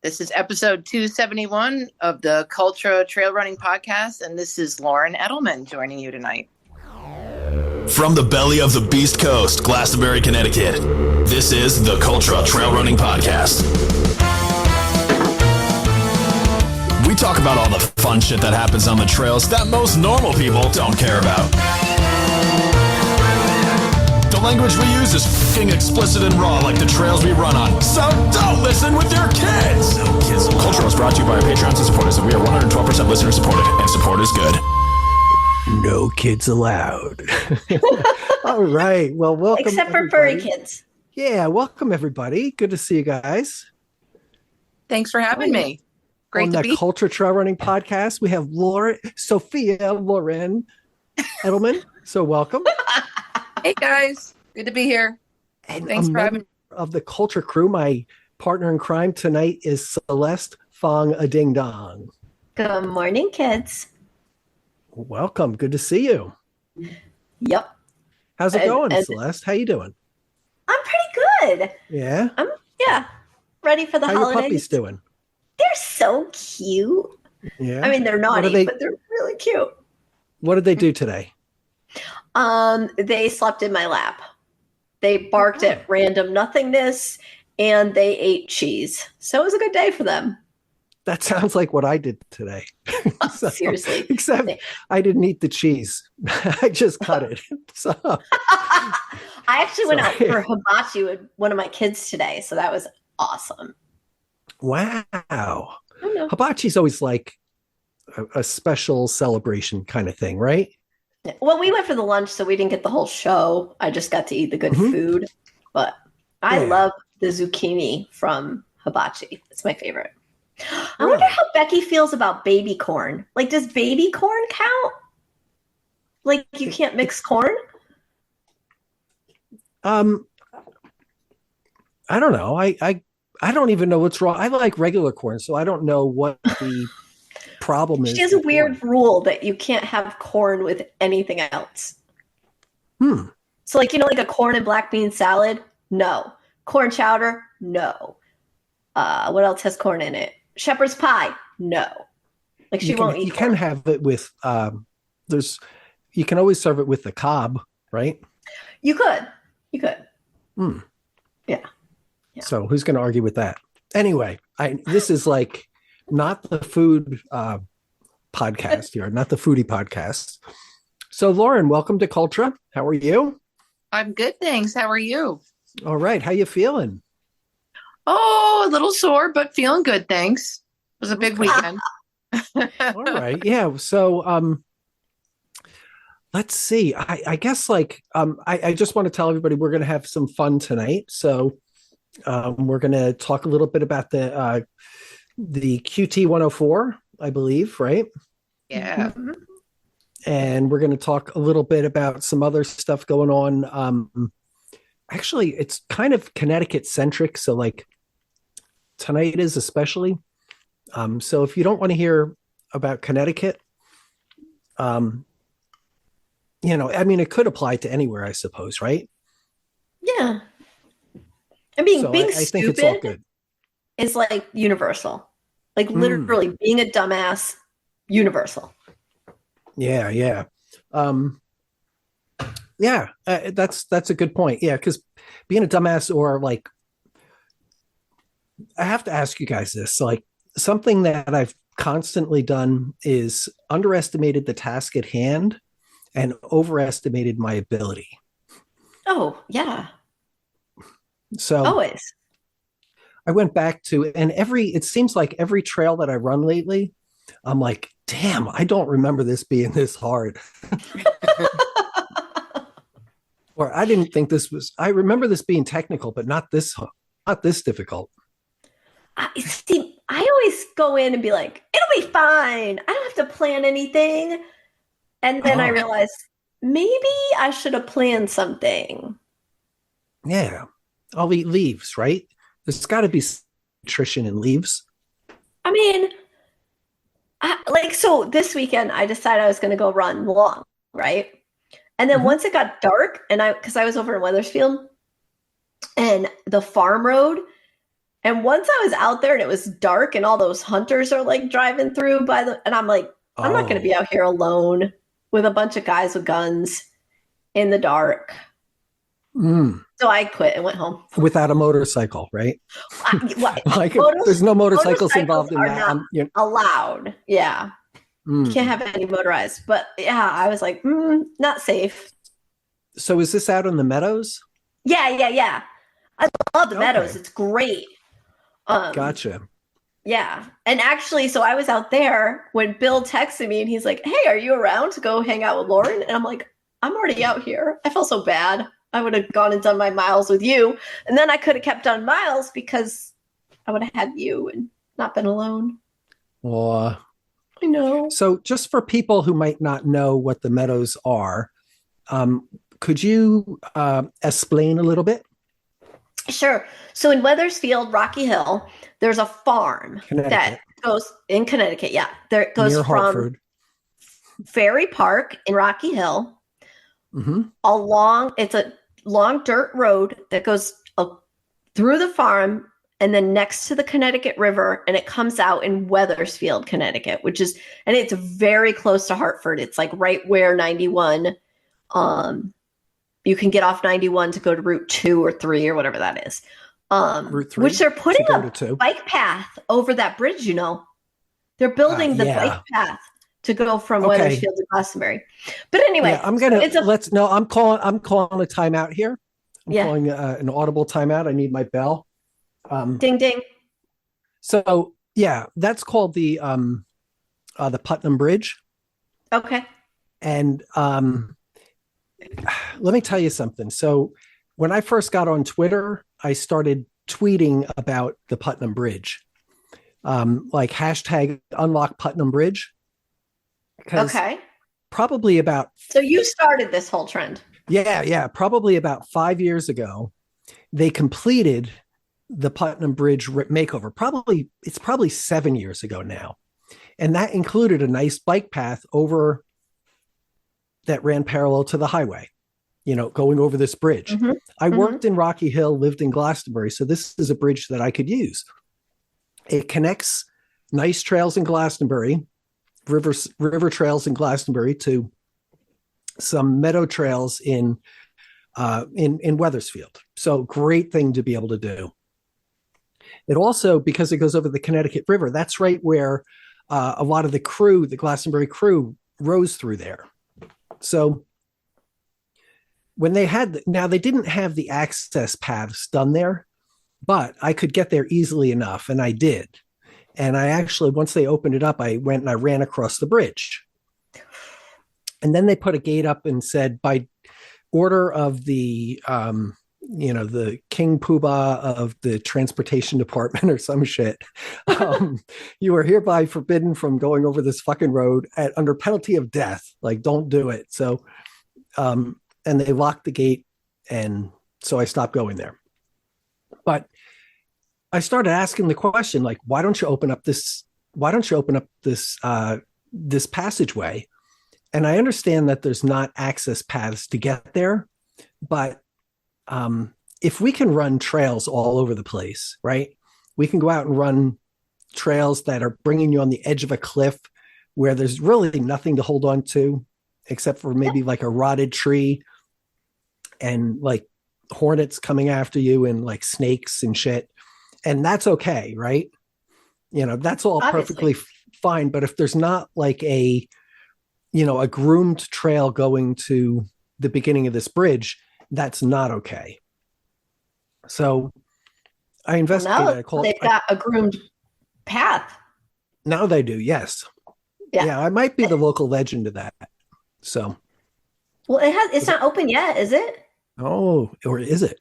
This is episode 271 of the Cultra Trail Running Podcast, and this is Lauren Edelman joining you tonight. From the belly of the Beast Coast, Glastonbury, Connecticut, this is the Cultra Trail Running Podcast. We talk about all the fun shit that happens on the trails that most normal people don't care about. The language we use is fucking explicit and raw like the trails we run on. So don't listen with your kids! Cultra is brought to you by our Patreons and supporters, and we are 112% listener supported, and support is good. No kids allowed. All right. Well, welcome. Except for furry kids. Yeah, welcome everybody. Good to see you guys. Thanks for having me. Great on to the be Cultra Trail Running Podcast. We have Sophia, Lauren Edelman. So welcome. Hey guys, good to be here. And Thanks for having me. Of the Cultra crew, my partner in crime tonight is Celeste Fong a Ding Dong. Good morning, kids. Welcome. Good to see you. Yep. How's it going, Celeste? How you doing? I'm pretty good. Yeah? I'm ready for the How holidays. your puppies doing? They're so cute. Yeah. I mean, they're naughty, but they're really cute. What did they do today? They slept in my lap. They barked at random nothingness, and they ate cheese. So it was a good day for them. That sounds like what I did today. So, Seriously. Except I didn't eat the cheese. I just cut it. So I actually went out for hibachi with one of my kids today, so that was awesome. Wow. Hibachi's always like a special celebration kind of thing, right? Well, we went for the lunch, so we didn't get the whole show. I just got to eat the good food. But I love the zucchini from hibachi. It's my favorite. I wonder how Becky feels about baby corn. Like, does baby corn count? Like, you can't mix corn? I don't know. I don't even know what's wrong. I like regular corn, so I don't know what the problem is. She has a weird rule that you can't have corn with anything else. So, like, like a corn and black bean salad? No. Corn chowder? No. What else has corn in it? Shepherd's pie? No. Like, she won't eat You corn. can have it with, you can always serve it with the cob, right? You could. Yeah. So who's going to argue with that? Anyway, this is like not the food podcast here, not the foodie podcast. So Lauren, welcome to Cultra. How are you? I'm good, thanks. How are you? All right. How you feeling? Oh, a little sore, but feeling good, thanks. It was a big weekend. All right. Yeah. So let's see. I guess I just want to tell everybody we're going to have some fun tonight. So we're going to talk a little bit about the QT 104, I believe, right? Yeah. And we're going to talk a little bit about some other stuff going on. Actually, it's kind of Connecticut centric. So like tonight is especially. So if you don't want to hear about Connecticut, I mean, it could apply to anywhere, I suppose, right? Yeah. I mean, being I think it's all good. Is like universal. Like literally being a dumbass, universal. Yeah. That's a good point. Yeah, because being a dumbass or like, I have to ask you guys this. So like something that I've constantly done is underestimated the task at hand and overestimated my ability. Oh, yeah. So always. I went back to, and it seems like every trail that I run lately, I'm like, damn, I don't remember this being this hard. Or I didn't think I remember this being technical, but not this difficult. See, I always go in and be like, it'll be fine. I don't have to plan anything. And then I realize maybe I should have planned something. Yeah. I'll eat leaves, right? There's got to be nutrition in leaves. I mean, so this weekend I decided I was going to go run long, right? And then once it got dark, and because I was over in Wethersfield, and the farm road And once I was out there and it was dark and all those hunters are like driving through and I'm like, I'm not going to be out here alone with a bunch of guys with guns in the dark. So I quit and went home. Without a motorcycle, right? Like there's no motorcycles involved in are that. Not allowed. Yeah. You can't have any motorized. But yeah, I was like, not safe. So is this out in the meadows? Yeah. I love the meadows. It's great. Gotcha. Yeah. And actually, so I was out there when Bill texted me and he's like, hey, are you around to go hang out with Lauren? And I'm like, I'm already out here. I felt so bad. I would have gone and done my miles with you. And then I could have kept on miles because I would have had you and not been alone. I know. So just for people who might not know what the meadows are, could you explain a little bit? Sure. So in Wethersfield, Rocky Hill, there's a farm that goes in Connecticut. Yeah. There it goes near from Hartford. Ferry Park in Rocky Hill along. It's a long dirt road that goes through the farm and then next to the Connecticut River, and it comes out in Wethersfield, Connecticut, and it's very close to Hartford. It's like right where 91, you can get off 91 to go to Route 2 or 3 or whatever that is. Route 3, which they're putting a bike path over that bridge, They're building the bike path to go from Wethersfield to Glastonbury. But anyway, I'm calling a timeout here. I'm calling an audible timeout. I need my bell. Ding ding. So that's called the Putnam Bridge. Okay. And let me tell you something. So when I first got on Twitter, I started tweeting about the Putnam Bridge, like hashtag unlock Putnam Bridge. Okay. Probably about. So you started this whole trend. Yeah. Probably about 5 years ago, they completed the Putnam Bridge makeover. It's probably 7 years ago now. And that included a nice bike path over that ran parallel to the highway, going over this bridge. I worked in Rocky Hill, lived in Glastonbury. So this is a bridge that I could use. It connects nice trails in Glastonbury, river trails in Glastonbury to some meadow trails in Wethersfield. So great thing to be able to do. It also, because it goes over the Connecticut River, that's right where a lot of the Glastonbury crew rose through there. So when they didn't have the access paths done there, but I could get there easily enough, and I did. And I actually, once they opened it up, I went and I ran across the bridge. And then they put a gate up and said, by order of the the King Poobah of the transportation department or some shit, you are hereby forbidden from going over this fucking road under penalty of death. Like, don't do it. So, and they locked the gate, and so I stopped going there. But I started asking the question, like, why don't you open up this this passageway? And I understand that there's not access paths to get there, but if we can run trails all over the place, right? We can go out and run trails that are bringing you on the edge of a cliff where there's really nothing to hold on to except for maybe like a rotted tree and like hornets coming after you and like snakes and shit. And that's okay, right? That's all perfectly fine. But if there's not like a groomed trail going to the beginning of this bridge, that's not okay. So I investigated. They've got a groomed path. Now they do, yes. Yeah, I might be the local legend of that. So, well, it's not open yet, is it? Oh, or is it?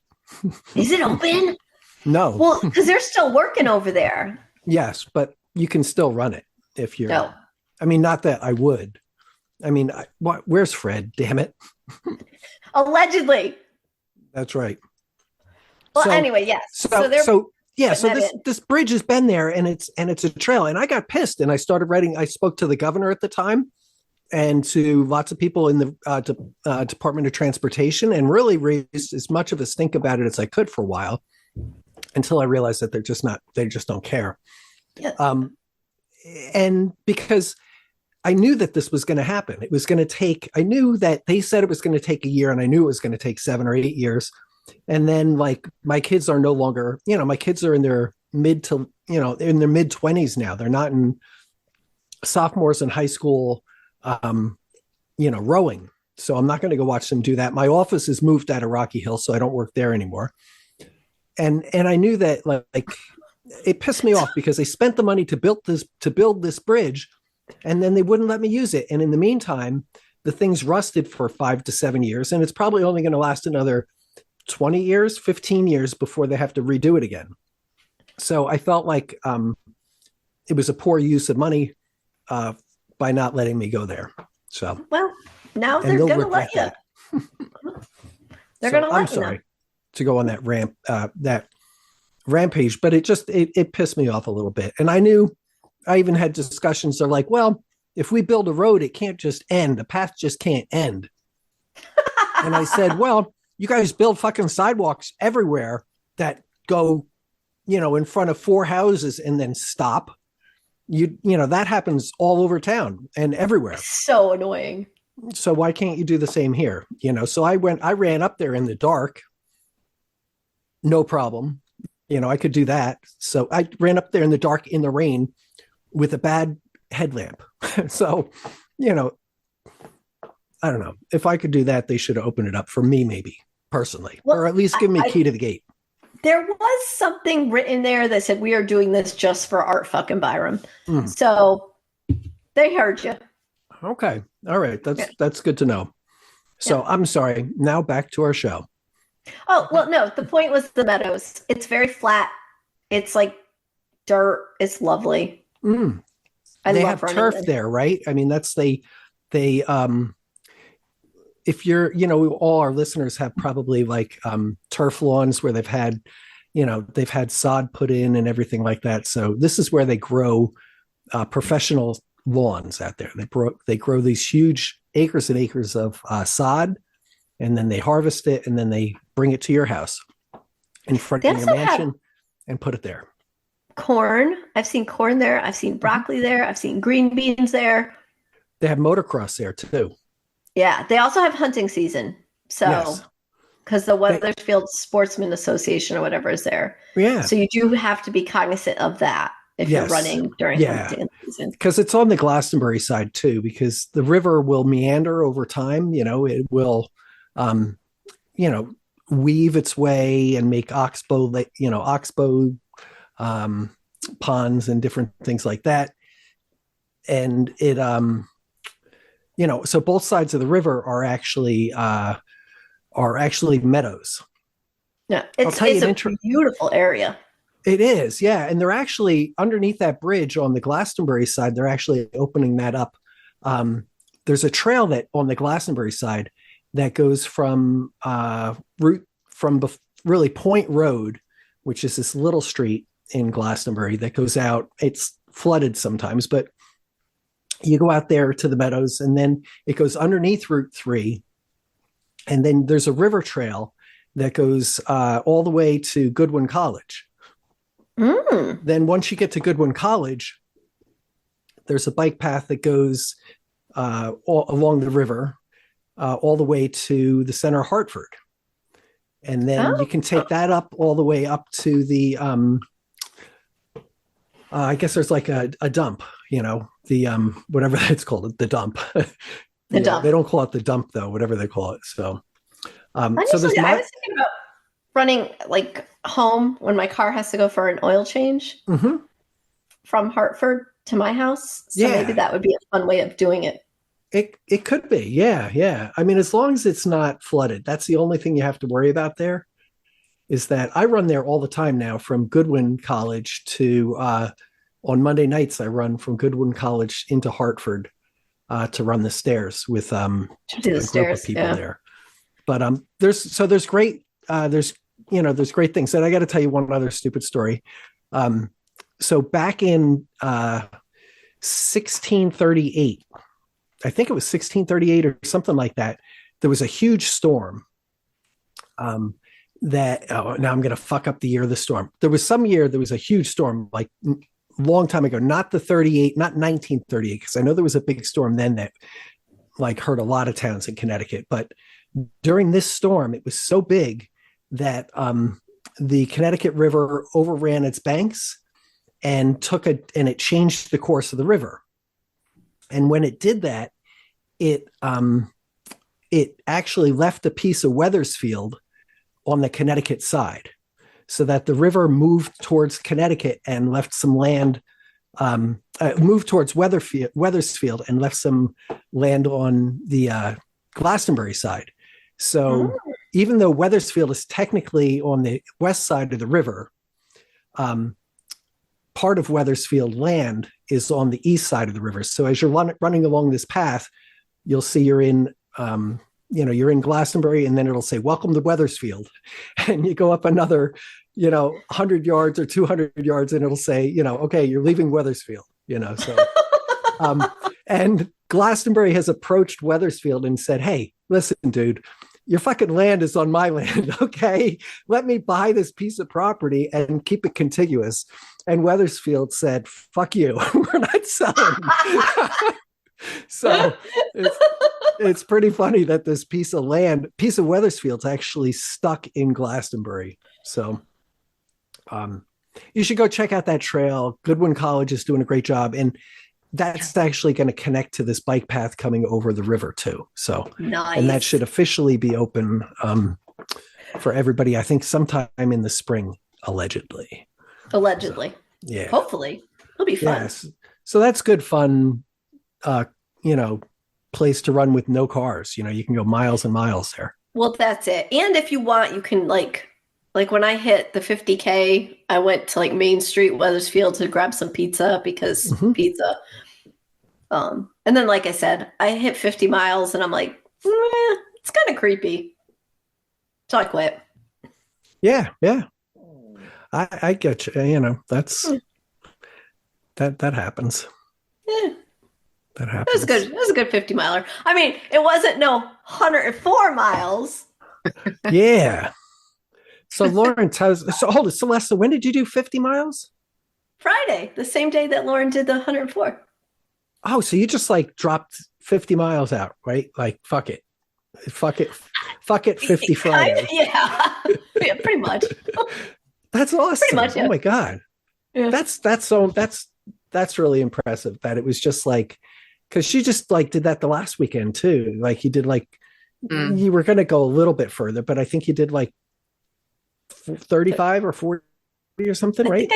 Is it open? No. Well, because they're still working over there. Yes, but you can still run it if you're. No. I mean, not that I would. I mean, where's Fred? Damn it. Allegedly. That's right. Well, anyway, yes. So this bridge has been there, and it's a trail. And I got pissed, and I started writing. I spoke to the governor at the time, and to lots of people in the Department of Transportation, and really raised as much of a stink about it as I could for a while. until I realized that they just don't care. Yeah. And because I knew that this was going to happen, I knew that they said it was going to take a year, and I knew it was going to take 7 or 8 years. And then like my kids are no longer, my kids are in their mid 20s now. They're not in sophomores in high school, rowing. So I'm not going to go watch them do that. My office is moved out of Rocky Hill, so I don't work there anymore. And I knew that like it pissed me off because they spent the money to build this bridge, and then they wouldn't let me use it. And in the meantime, the thing's rusted for 5 to 7 years, and it's probably only going to last another 20 years, 15 years before they have to redo it again. So I felt like it was a poor use of money by not letting me go there. So well, now they're going to let you. They're going to let you. I'm sorry to go on that that rampage, but it pissed me off a little bit. And I even had discussions. They're like, well, if we build a road, it can't just end. The path just can't end. And I said, well, you guys build fucking sidewalks everywhere that go, in front of 4 houses and then stop. That happens all over town and everywhere. So annoying. So why can't you do the same here? So I ran up there in the dark. No problem. I could do that. So I ran up there in the dark in the rain with a bad headlamp. So, I don't know. If I could do that, they should have opened it up for me, maybe personally, or at least give me a key to the gate. There was something written there that said, we are doing this just for Art fucking Byram. So they heard you. Okay. All right. That's good to know. So I'm sorry. Now back to our show. Oh, well, no, the point was the meadows. It's very flat. It's like dirt. It's lovely. They have turf there, right? I mean, if you're, all our listeners have probably like turf lawns where they've had sod put in and everything like that. So this is where they grow professional lawns out there. They grow these huge acres and acres of sod, and then they harvest it, and then they bring it to your house in front of your mansion and put it there. Corn. I've seen corn there. I've seen broccoli there. I've seen green beans there. They have motocross there too. Yeah. They also have hunting season. So, because the Wethersfield Sportsman Association or whatever is there. Yeah. So you do have to be cognizant of that if you're running during hunting season. Because it's on the Glastonbury side too, because the river will meander over time. It will, weave its way and make oxbow ponds and different things like that. And it, so both sides of the river are actually meadows. Yeah, it's a beautiful area. It is, yeah. And they're actually underneath that bridge on the Glastonbury side. They're actually opening that up. There's a trail that on the Glastonbury side that goes from really Point Road, which is this little street in Glastonbury that goes out. It's flooded sometimes, but you go out there to the meadows, and then it goes underneath Route 3. And then there's a river trail that goes all the way to Goodwin College. Then once you get to Goodwin College, there's a bike path that goes all along the river all the way to the center of Hartford. And then you can take that up all the way up to the, I guess there's like a dump, the whatever it's called, the dump. Dump. They don't call it the dump though, whatever they call it. So, I was thinking about running like home when my car has to go for an oil change from Hartford to my house. So maybe that would be a fun way of doing it. It could be. Yeah. I mean, as long as it's not flooded, that's the only thing you have to worry about there, is that I run there all the time now from Goodwin College to, on Monday nights, I run from Goodwin College into Hartford to run the stairs with a group of people there. But there's great there's great things. And I got to tell you one other stupid story. So back in 1638, I think it was 1638 or something like that, there was a huge storm that, oh, now I'm going to fuck up the year of the storm. There was some year, there was a huge storm, like long time ago, not the 38, not 1938, because I know there was a big storm then that like hurt a lot of towns in Connecticut. But during this storm, it was so big that the Connecticut River overran its banks and it changed the course of the river. And when it did that, it actually left a piece of Wethersfield on the Connecticut side, so that the river moved towards Connecticut and left some land, moved towards Wethersfield and left some land on the Glastonbury side. So even though Wethersfield is technically on the west side of the river, part of Wethersfield land is on the east side of the river. So as you're running along this path, you'll see you're in Glastonbury, and then it'll say, welcome to Wethersfield. And you go up another, 100 yards or 200 yards, and it'll say, okay, you're leaving Wethersfield, so, and Glastonbury has approached Wethersfield and said, hey, listen, dude, your fucking land is on my land. Okay. Let me buy this piece of property and keep it contiguous. And Wethersfield said, fuck you. We're not selling. So it's pretty funny that this piece of Wethersfield's actually stuck in Glastonbury. So you should go check out that trail. Goodwin College is doing a great job. And that's actually going to connect to this bike path coming over the river too. So, nice. And that should officially be open for everybody, I think sometime in the spring, allegedly. So, yeah. Hopefully. It'll be fun. Yes. So that's good fun. Place to run with no cars. You can go miles and miles there. Well, that's it. And if you want, you can like when I hit the 50K, I went to like Main Street, Wethersfield, to grab some pizza because pizza. And then, like I said, I hit 50 miles and I'm like, it's kind of creepy. So I quit. Yeah. Yeah. I get you. That's that happens. Yeah. That happens. It was good. It was a good 50 miler. I mean, it wasn't 104 miles. Yeah. So Lauren tells us, hold it, Celeste, when did you do 50 miles? Friday, the same day that Lauren did the 104. Oh, so you just like dropped 50 miles out, right? Like, fuck it, 50 Friday. Yeah, pretty much. That's awesome. Pretty much, yeah. Oh my God. Yeah. That's really impressive that it was just like, because she just like did that the last weekend too. Like you did like, you were going to go a little bit further, but I think you did like 35 or 40 or something, right?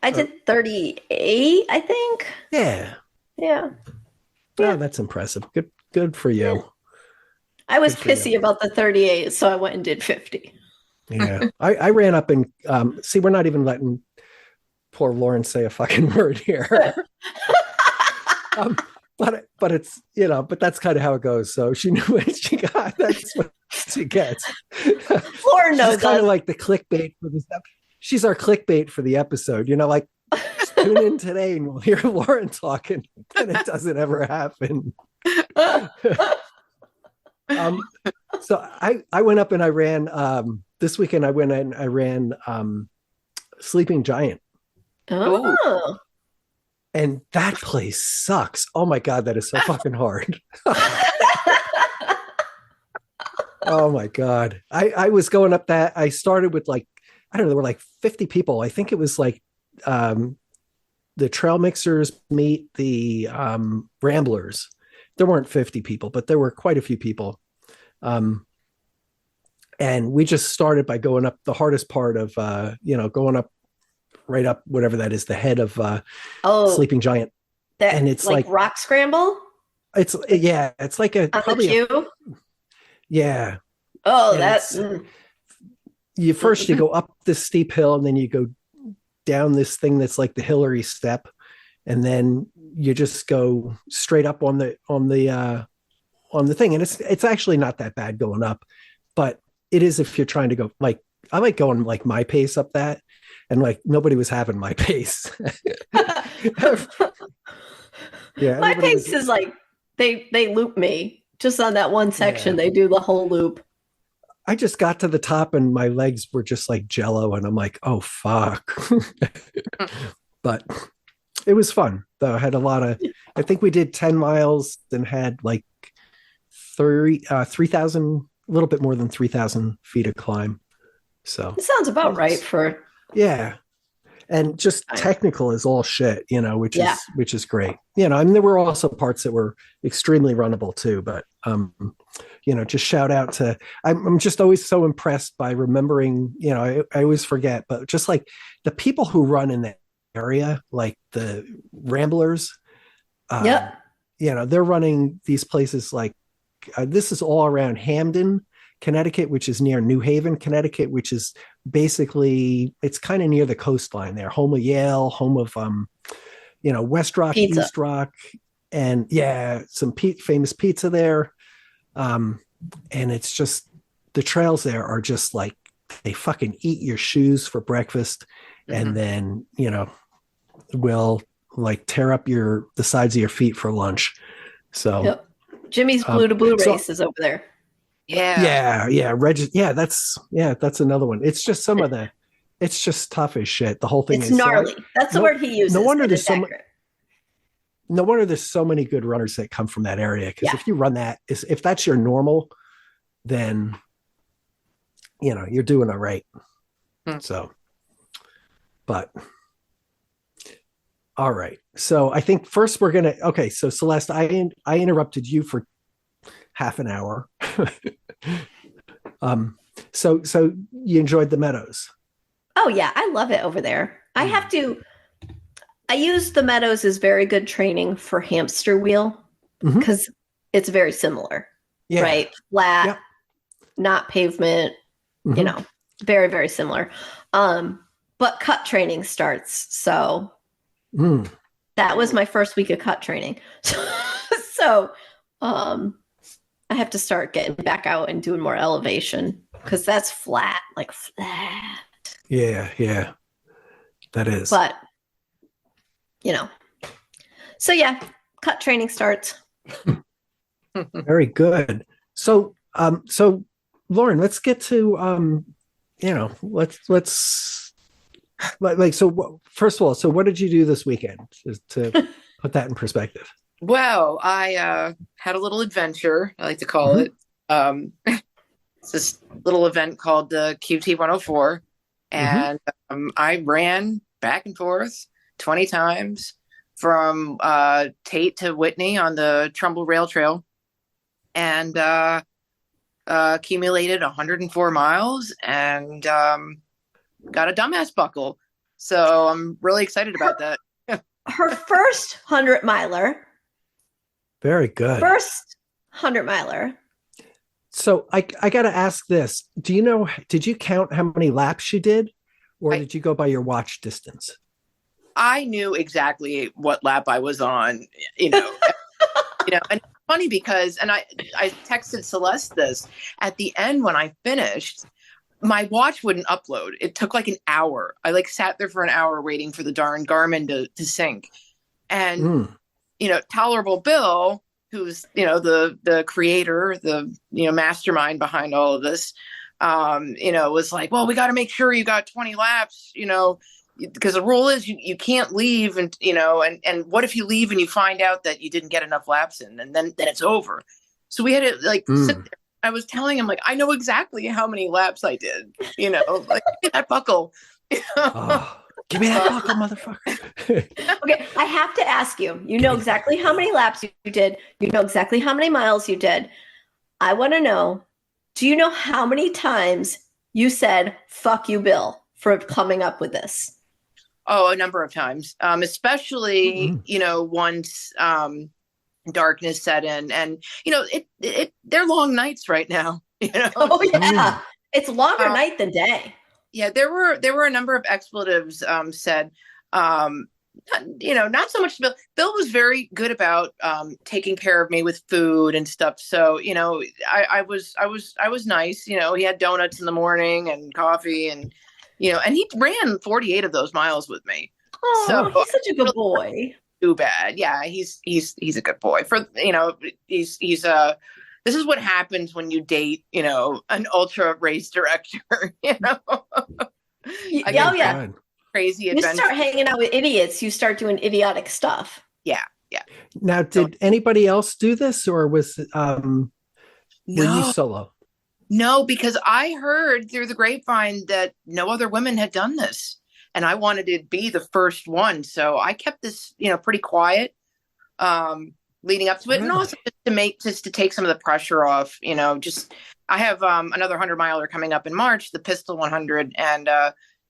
I did 38, I think. Yeah. Yeah. Oh, that's impressive. Good for you. Yeah. I was pissy about the 38, so I went and did 50. Yeah. I ran up and see, we're not even letting poor Lauren say a fucking word here. But it's, but that's kind of how it goes. So she knew what she got. That's what she gets. Lauren knows. She's kind of like the clickbait for this episode. She's our clickbait for the episode. Like tune in today and we'll hear Lauren talking, and it doesn't ever happen. So I went up and I ran this weekend. I went and I ran Sleeping Giant. Oh. And that place sucks. Oh my God, that is so fucking hard. Oh my God. I was going up that. I started with like, I don't know, there were like 50 people. I think it was like the Trail Mixers meet the Ramblers. There weren't 50 people, but there were quite a few people. And we just started by going up the hardest part of, going up right up, whatever that is, the head of Sleeping Giant. And it's like rock scramble? It's like yeah. Oh, and that's... You go up this steep hill, and then you go down this thing that's like the Hillary step, and then you just go straight up on the thing. And it's actually not that bad going up, but it is if you're trying to go, like, I like going like my pace up that, and like nobody was having my pace. Yeah, my pace is like they loop me just on that one section. Yeah. They do the whole loop. I just got to the top and my legs were just like jello, and I'm like, oh fuck. But it was fun though. I had a lot of, I think we did 10 miles and had like 3,000, a little bit more than 3,000 feet of climb. So It sounds about right for. yeah. And just Fine. technical is all shit, which Yeah. is great. I mean, there were also parts that were extremely runnable too, but just shout out to, I'm just always so impressed by remembering, I always forget, but just like the people who run in that area, like the Ramblers, Yep. they're running these places like, this is all around Hamden, Connecticut, which is near New Haven, Connecticut, which is basically, it's kind of near the coastline there, home of Yale, home of, West Rock, Pizza. East Rock, and yeah, some famous pizza there. And it's just, the trails there are just like, they fucking eat your shoes for breakfast. And then, will like tear up the sides of your feet for lunch. So Yep. Jimmy's Blue to Blue race is over there. Yeah. That's another one. It's just it's just tough as shit. The whole thing It's is gnarly. That's the word he uses. No wonder and there's it's so accurate. No wonder there's so many good runners that come from that area. Because Yeah. if you run that, if that's your normal, then you're doing all right. So, but all right. So I think first we're gonna. Okay. So Celeste, I interrupted you for half an hour. So you enjoyed the meadows? Oh yeah, I love it over there. I use the meadows as very good training for hamster wheel because it's very similar, right? Flat, not pavement, very, very similar. But cut training starts. So that was my first week of cut training. So I have to start getting back out and doing more elevation because that's flat, like flat. Yeah. That is. But, so yeah, cut training starts. Very good. So Lauren, let's get to, so first of all, so what did you do this weekend to put that in perspective? Well, I had a little adventure, I like to call it. It's this little event called the QT 104. And I ran back and forth 20 times from Tate to Whitney on the Trumbull Rail Trail and accumulated 104 miles and got a dumbass buckle. So I'm really excited about that. Her first 100-miler. Very good. First 100-miler. So I got to ask this. Did you count how many laps you did? Or did you go by your watch distance? I knew exactly what lap I was on, and it's funny because, and I texted Celeste this at the end when I finished, my watch wouldn't upload. It took like an hour. I sat there for an hour waiting for the darn Garmin to sync. And, Tolerable Bill, who's, the creator, the, mastermind behind all of this, was like, well, we got to make sure you got 20 laps, because the rule is you can't leave and, and what if you leave and you find out that you didn't get enough laps in and then it's over. So we had to sit there. I was telling him I know exactly how many laps I did, give me that buckle. Give me that buckle, motherfucker. Okay, I have to ask you. You know exactly how many laps you did. You know exactly how many miles you did. I want to know, do you know how many times you said, fuck you, Bill, for coming up with this? Oh, a number of times, especially, once darkness set in and, they're long nights right now. Oh, yeah. It's longer night than day. Yeah, there were a number of expletives said. Not so much Bill. Bill was very good about taking care of me with food and stuff. So I was nice. He had donuts in the morning and coffee and and he ran 48 of those miles with me. Oh, so he's such a good boy. Too bad. Yeah, he's a good boy. For he's this is what happens when you date, an ultra race director, I Oh yeah. crazy You adventure. start hanging out with idiots, you start doing idiotic stuff. Yeah. Now, did anybody else do this, or were you solo? No, because I heard through the grapevine that no other women had done this, and I wanted to be the first one. So I kept this, pretty quiet, leading up to it, and also just to take some of the pressure off. I have another 100-miler coming up in March, the Pistol 100, and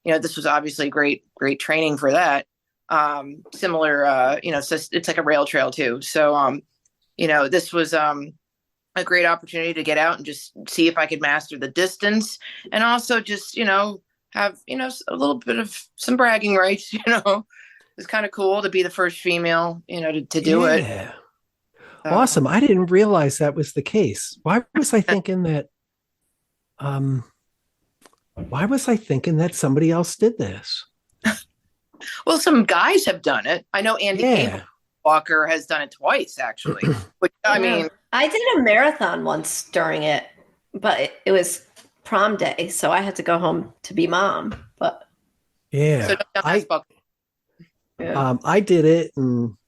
this was obviously great training for that. Similar, so it's like a rail trail too. So, this was a great opportunity to get out and just see if I could master the distance, and also just, have, a little bit of some bragging rights, It's kind of cool to be the first female, to do it. Awesome. I didn't realize that was the case. Why was I thinking that somebody else did this? Well, some guys have done it. I know Andy Walker has done it twice, actually. Which, I mean, I did a marathon once during it, but it was prom day, so I had to go home to be mom. But so I did it, and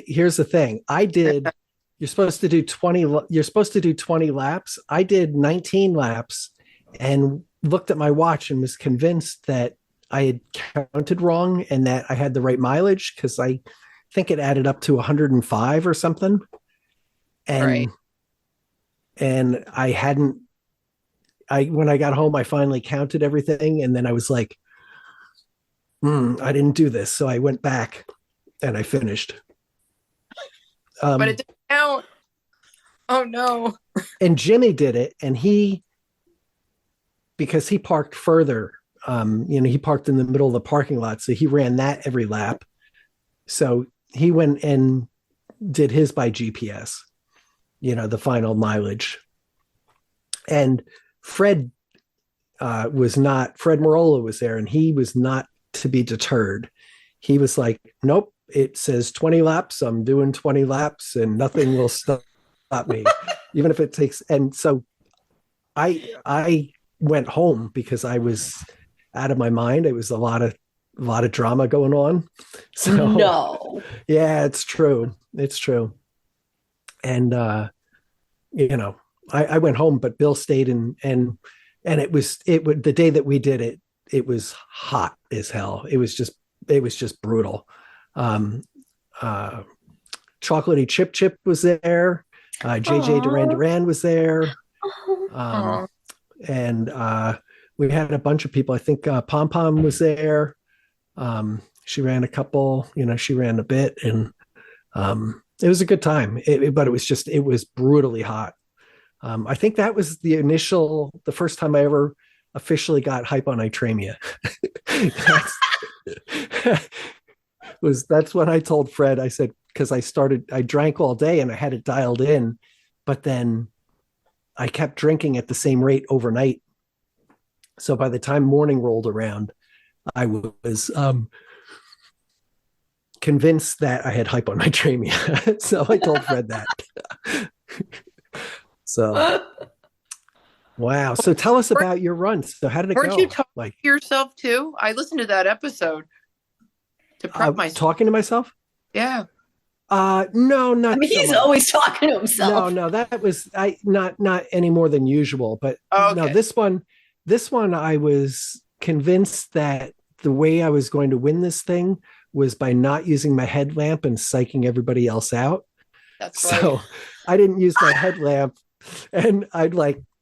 here's the thing. I did. You're supposed to do 20. You're supposed to do 20 laps. I did 19 laps, and looked at my watch and was convinced that I had counted wrong and that I had the right mileage, because I think it added up to 105 or something. And I hadn't, when I got home, I finally counted everything. And then I was like, I didn't do this. So I went back and I finished. But it didn't count. Oh no. And Jimmy did it. And because he parked further, he parked in the middle of the parking lot. So he ran that every lap. So he went and did his by GPS, the final mileage. And Fred Marola was there, and he was not to be deterred. He was like, nope, it says 20 laps. I'm doing 20 laps and nothing will stop me, even if it takes. And so I went home because I was out of my mind. It was a lot of drama going on. So no. Yeah, it's true. And I went home, but Bill stayed and it was the day that we did it, it was hot as hell. It was just brutal. Chocolatey Chip was there. JJ Duran was there. And we had a bunch of people. I think Pom Pom was there. She ran a couple, she ran a bit, and it was a good time. But it was brutally hot. I think that was the first time I ever officially got hyponatremia. That's when I told Fred, I said, because I drank all day and I had it dialed in, but then I kept drinking at the same rate overnight. So by the time morning rolled around, I was convinced that I had hyponatremia. So I told Fred that. So, wow. So tell us about your run. So how did it go? Weren't you talking to yourself too? I listened to that episode to prep myself. Talking to myself? Yeah. No, not. I mean, he's always talking to himself. No, that was not any more than usual. But no, this one, I was convinced that the way I was going to win this thing was by not using my headlamp and psyching everybody else out. That's right. So I didn't use my headlamp, and I'd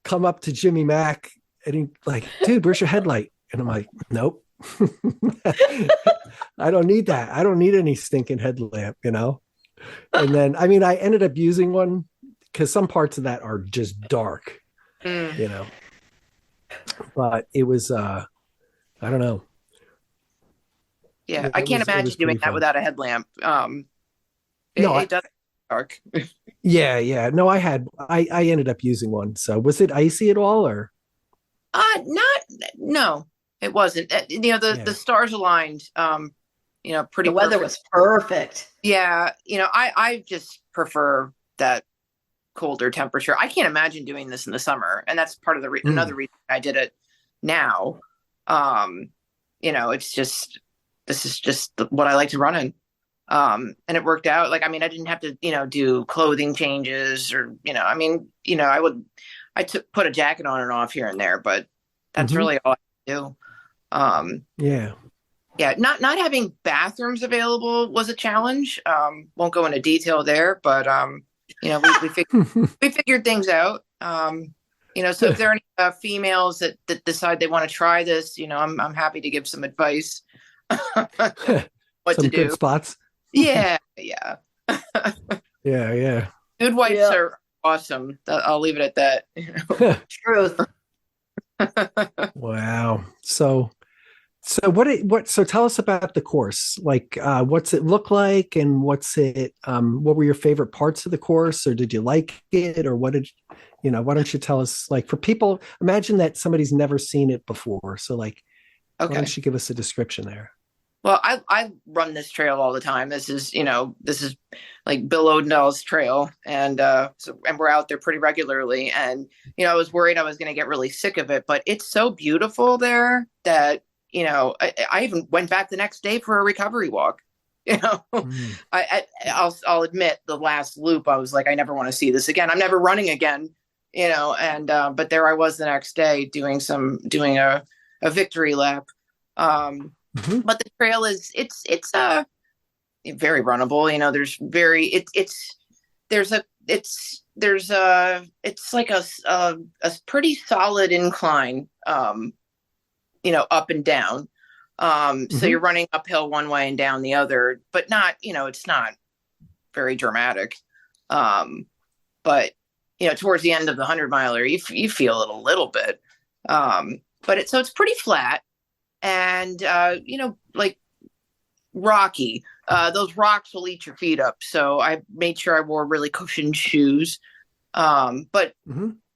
come up to Jimmy Mack and he'd dude, where's your headlight? And I'm like, nope. I don't need that. I don't need any stinking headlamp, And then, I ended up using one because some parts of that are just dark, But it was, I don't know. Yeah, I can't imagine doing that without a headlamp. It does dark. Yeah. No, I ended up using one. So was it icy at all, or? No, it wasn't. The stars aligned. Pretty. The weather was perfect. Yeah, I just prefer that colder temperature. I can't imagine doing this in the summer. And that's part of the another reason I did it now. It's just, this is just what I like to run in. And it worked out. Like, I mean, I didn't have to, do clothing changes or, put a jacket on and off here and there, but that's really all I do. Yeah. Not having bathrooms available was a challenge. Won't go into detail there, but, we figured things out. So if there are any females that decide they want to try this, I'm happy to give some advice. What some to do. Good spots. Yeah. Yeah. Nude wipes are awesome. I'll leave it at that. Truth. Wow. So so tell us about the course. Like, what's it look like, and what were your favorite parts of the course, or did you like it, or why don't you tell us, like, for people, imagine that somebody's never seen it before. So like, why don't you give us a description there? Well, I run this trail all the time. This is like Bill Odendahl's trail. And we're out there pretty regularly. And, I was worried I was going to get really sick of it, but it's so beautiful there that, I even went back the next day for a recovery walk. I'll admit, the last loop, I was like, I never want to see this again. I'm never running again, but there I was the next day doing a victory lap. But the trail is, it's very runnable. It's like a pretty solid incline, up and down. So you're running uphill one way and down the other, but not, it's not very dramatic. But towards the end of the 100-miler, you feel it a little bit. But it's pretty flat. And, like rocky, those rocks will eat your feet up. So I made sure I wore really cushioned shoes. But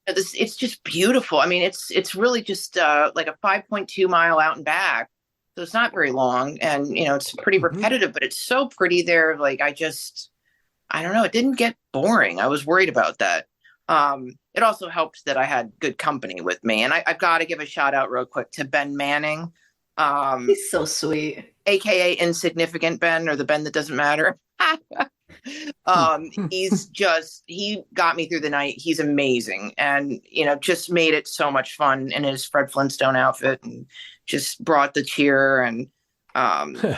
it's just beautiful. I mean, it's really just, like a 5.2 mile out and back. So it's not very long, and, it's pretty repetitive, but it's so pretty there. Like, I don't know. It didn't get boring. I was worried about that. It also helps that I had good company with me, and I've got to give a shout out real quick to Ben Manning. He's so sweet, AKA Insignificant Ben, or the Ben that doesn't matter. He got me through the night. He's amazing, and just made it so much fun in his Fred Flintstone outfit, and just brought the cheer, and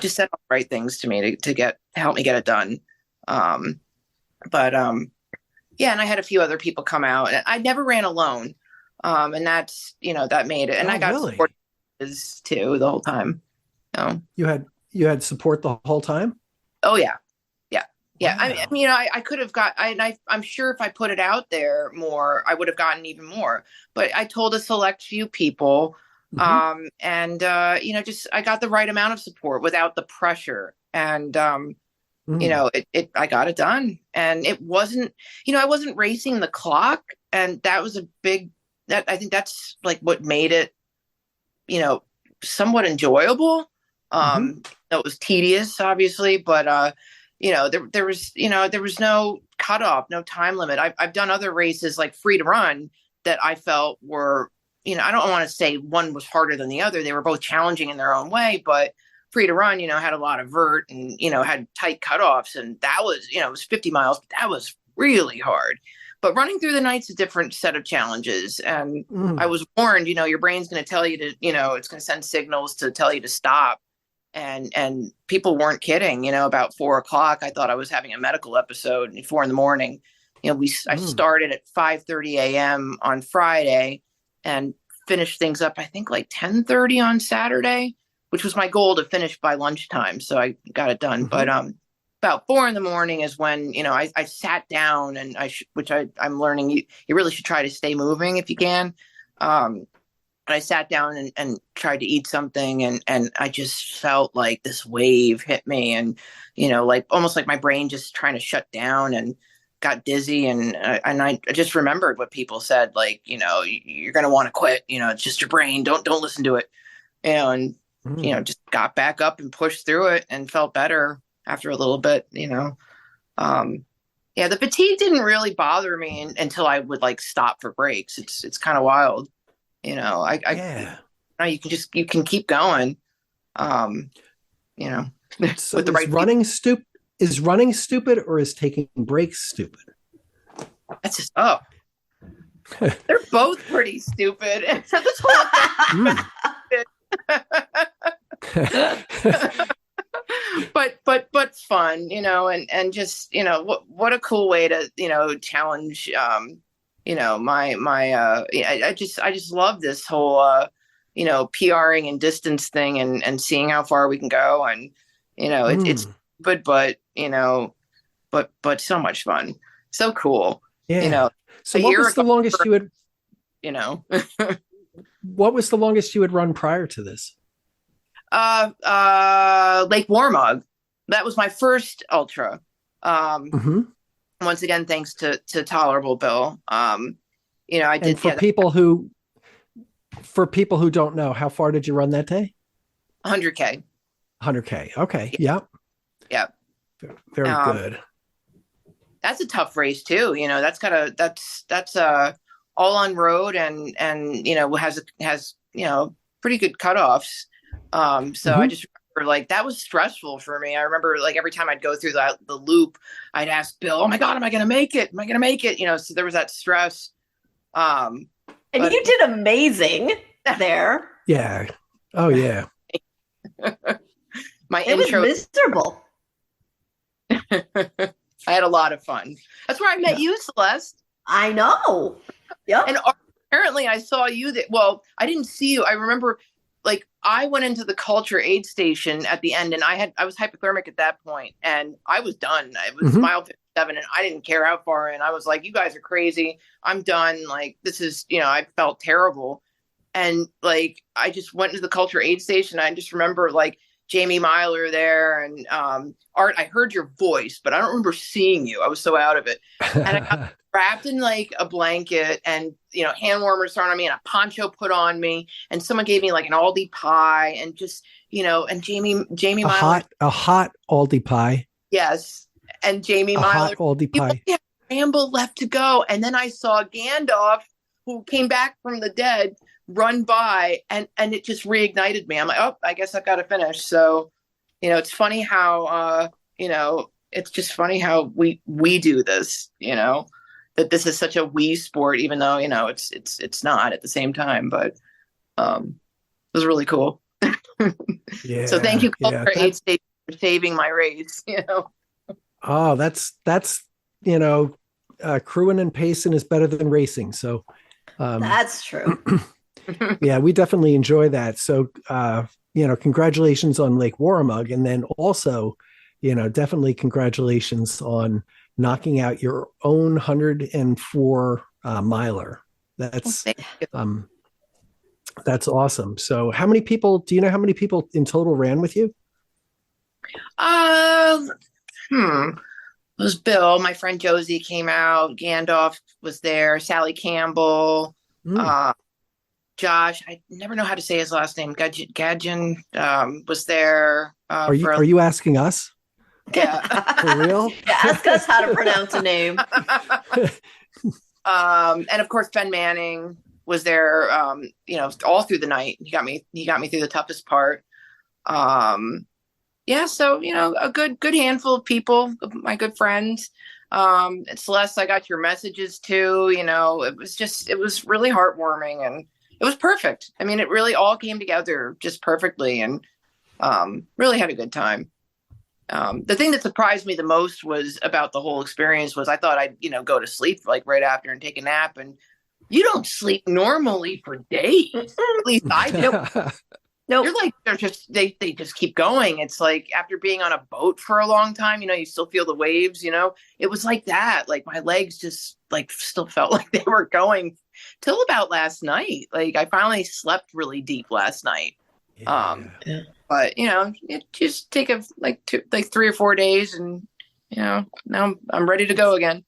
just said all the right things to me to help me get it done. Yeah, and I had a few other people come out, and I never ran alone, and that's that made it, and I got support too the whole time. You had support the whole time? Oh yeah. Wow. I could have I'm sure if I put it out there more, I would have gotten even more, but I told a select few people, I got the right amount of support without the pressure. And, I got it done, and it wasn't, I wasn't racing the clock. And that was I think that's like what made it, somewhat enjoyable. It was tedious, obviously, but, there was no cutoff, no time limit. I've done other races like Free to Run that I felt were, I don't want to say one was harder than the other. They were both challenging in their own way, but Free to Run, had a lot of vert and, had tight cutoffs, and that was, it was 50 miles, but that was really hard. But running through the night's a different set of challenges. And I was warned, your brain's going to tell you to, it's going to send signals to tell you to stop. And people weren't kidding. About 4:00, I thought I was having a medical episode. And 4 a.m, I started at 5:30 a.m. on Friday and finished things up, I think, like 10:30 on Saturday, which was my goal, to finish by lunchtime. So I got it done. But about 4 a.m. is when I sat down, and I'm learning. You really should try to stay moving if you can. I sat down and tried to eat something, and I just felt like this wave hit me, and, like almost like my brain just trying to shut down, and got dizzy. And I just remembered what people said, like, you're going to want to quit, it's just your brain. Don't listen to it. Just got back up and pushed through it and felt better after a little bit, Yeah, the fatigue didn't really bother me until I would like stop for breaks. It's kind of wild, you know. Yeah. You can keep going, um, you know, So with the right people. Is running stupid or is taking breaks stupid? That's just they're both pretty stupid. And so this whole but fun, you know, and just, you know, what a cool way to, you know, challenge you know, I just love this whole you know, PRing and distance thing and seeing how far we can go, and you know, it's but you know, but so much fun. So cool. Yeah. You know, so what was the longest you had, you know, what was the longest you had run prior to this? Lake Warmog. That was my first ultra. Once again, thanks to Tolerable Bill. You know, I did. And for people who don't know, how far did you run that day? 100K. 100K. Okay. Yeah. Yep. Very good. That's a tough race too. You know, that's all on road and you know, has you know, pretty good cutoffs. So I just remember, like, that was stressful for me. I remember, like, every time I'd go through the loop, I'd ask Bill, "Oh my God, am I going to make it? Am I going to make it?" You know, so there was that stress. And you did amazing there. Yeah. Oh yeah. It was miserable. I had a lot of fun. That's where I met you, Celeste. I know. Yep. And apparently I saw you well, I didn't see you. I remember, like, I went into the Cultra aid station at the end, and I was hypothermic at that point, and I was done. It was mile 57, and I didn't care how far in. I was like, "You guys are crazy. I'm done. Like, this is," you know, I felt terrible. And like, I just went into the Cultra aid station. I just remember, like, Jamie Myler there, and Art. I heard your voice, but I don't remember seeing you. I was so out of it. And I got wrapped in like a blanket, and, you know, hand warmers thrown on me, and a poncho put on me, and someone gave me like an Aldi pie, and just, you know, and Jamie Myler, a hot Aldi pie. Yes, and Jamie Myler, hot Aldi pie. You ramble left to go, and then I saw Gandalf, who came back from the dead, run by, and it just reignited me. I'm like, oh, I guess I've got to finish. So, you know, it's funny how you know, it's just funny how we do this, you know, that this is such a we sport, even though, you know, it's not at the same time, but it was really cool. Yeah. So thank you, Cultra Aid Station, for saving my race, you know. Oh, that's you know, crewing and pacing is better than racing. So that's true. Yeah, we definitely enjoy that. So, you know, congratulations on Lake Warramug. And then also, you know, definitely congratulations on knocking out your own 104 miler. That's awesome. So do you know how many people in total ran with you? It was Bill, my friend Josie came out, Gandalf was there, Sally Campbell, Josh, I never know how to say his last name. Gadjan was there. Are you asking us? Yeah. For real? Yeah, ask us how to pronounce a name. And of course Ben Manning was there, you know, all through the night. He got me through the toughest part. Yeah, so, you know, a good handful of people, my good friends. Celeste, I got your messages too, you know. It was really heartwarming, and it was perfect. I mean, it really all came together just perfectly, and really had a good time. The thing that surprised me the most was about the whole experience was I thought I'd, you know, go to sleep like right after and take a nap, and you don't sleep normally for days. At least I do. No, you're like, they just keep going. It's like after being on a boat for a long time, you know, you still feel the waves, you know. It was like that. Like my legs just like still felt like they were going till about last night. Like I finally slept really deep last night. Yeah. But you know, it just take like 3 or 4 days, and you know, now I'm ready to go again.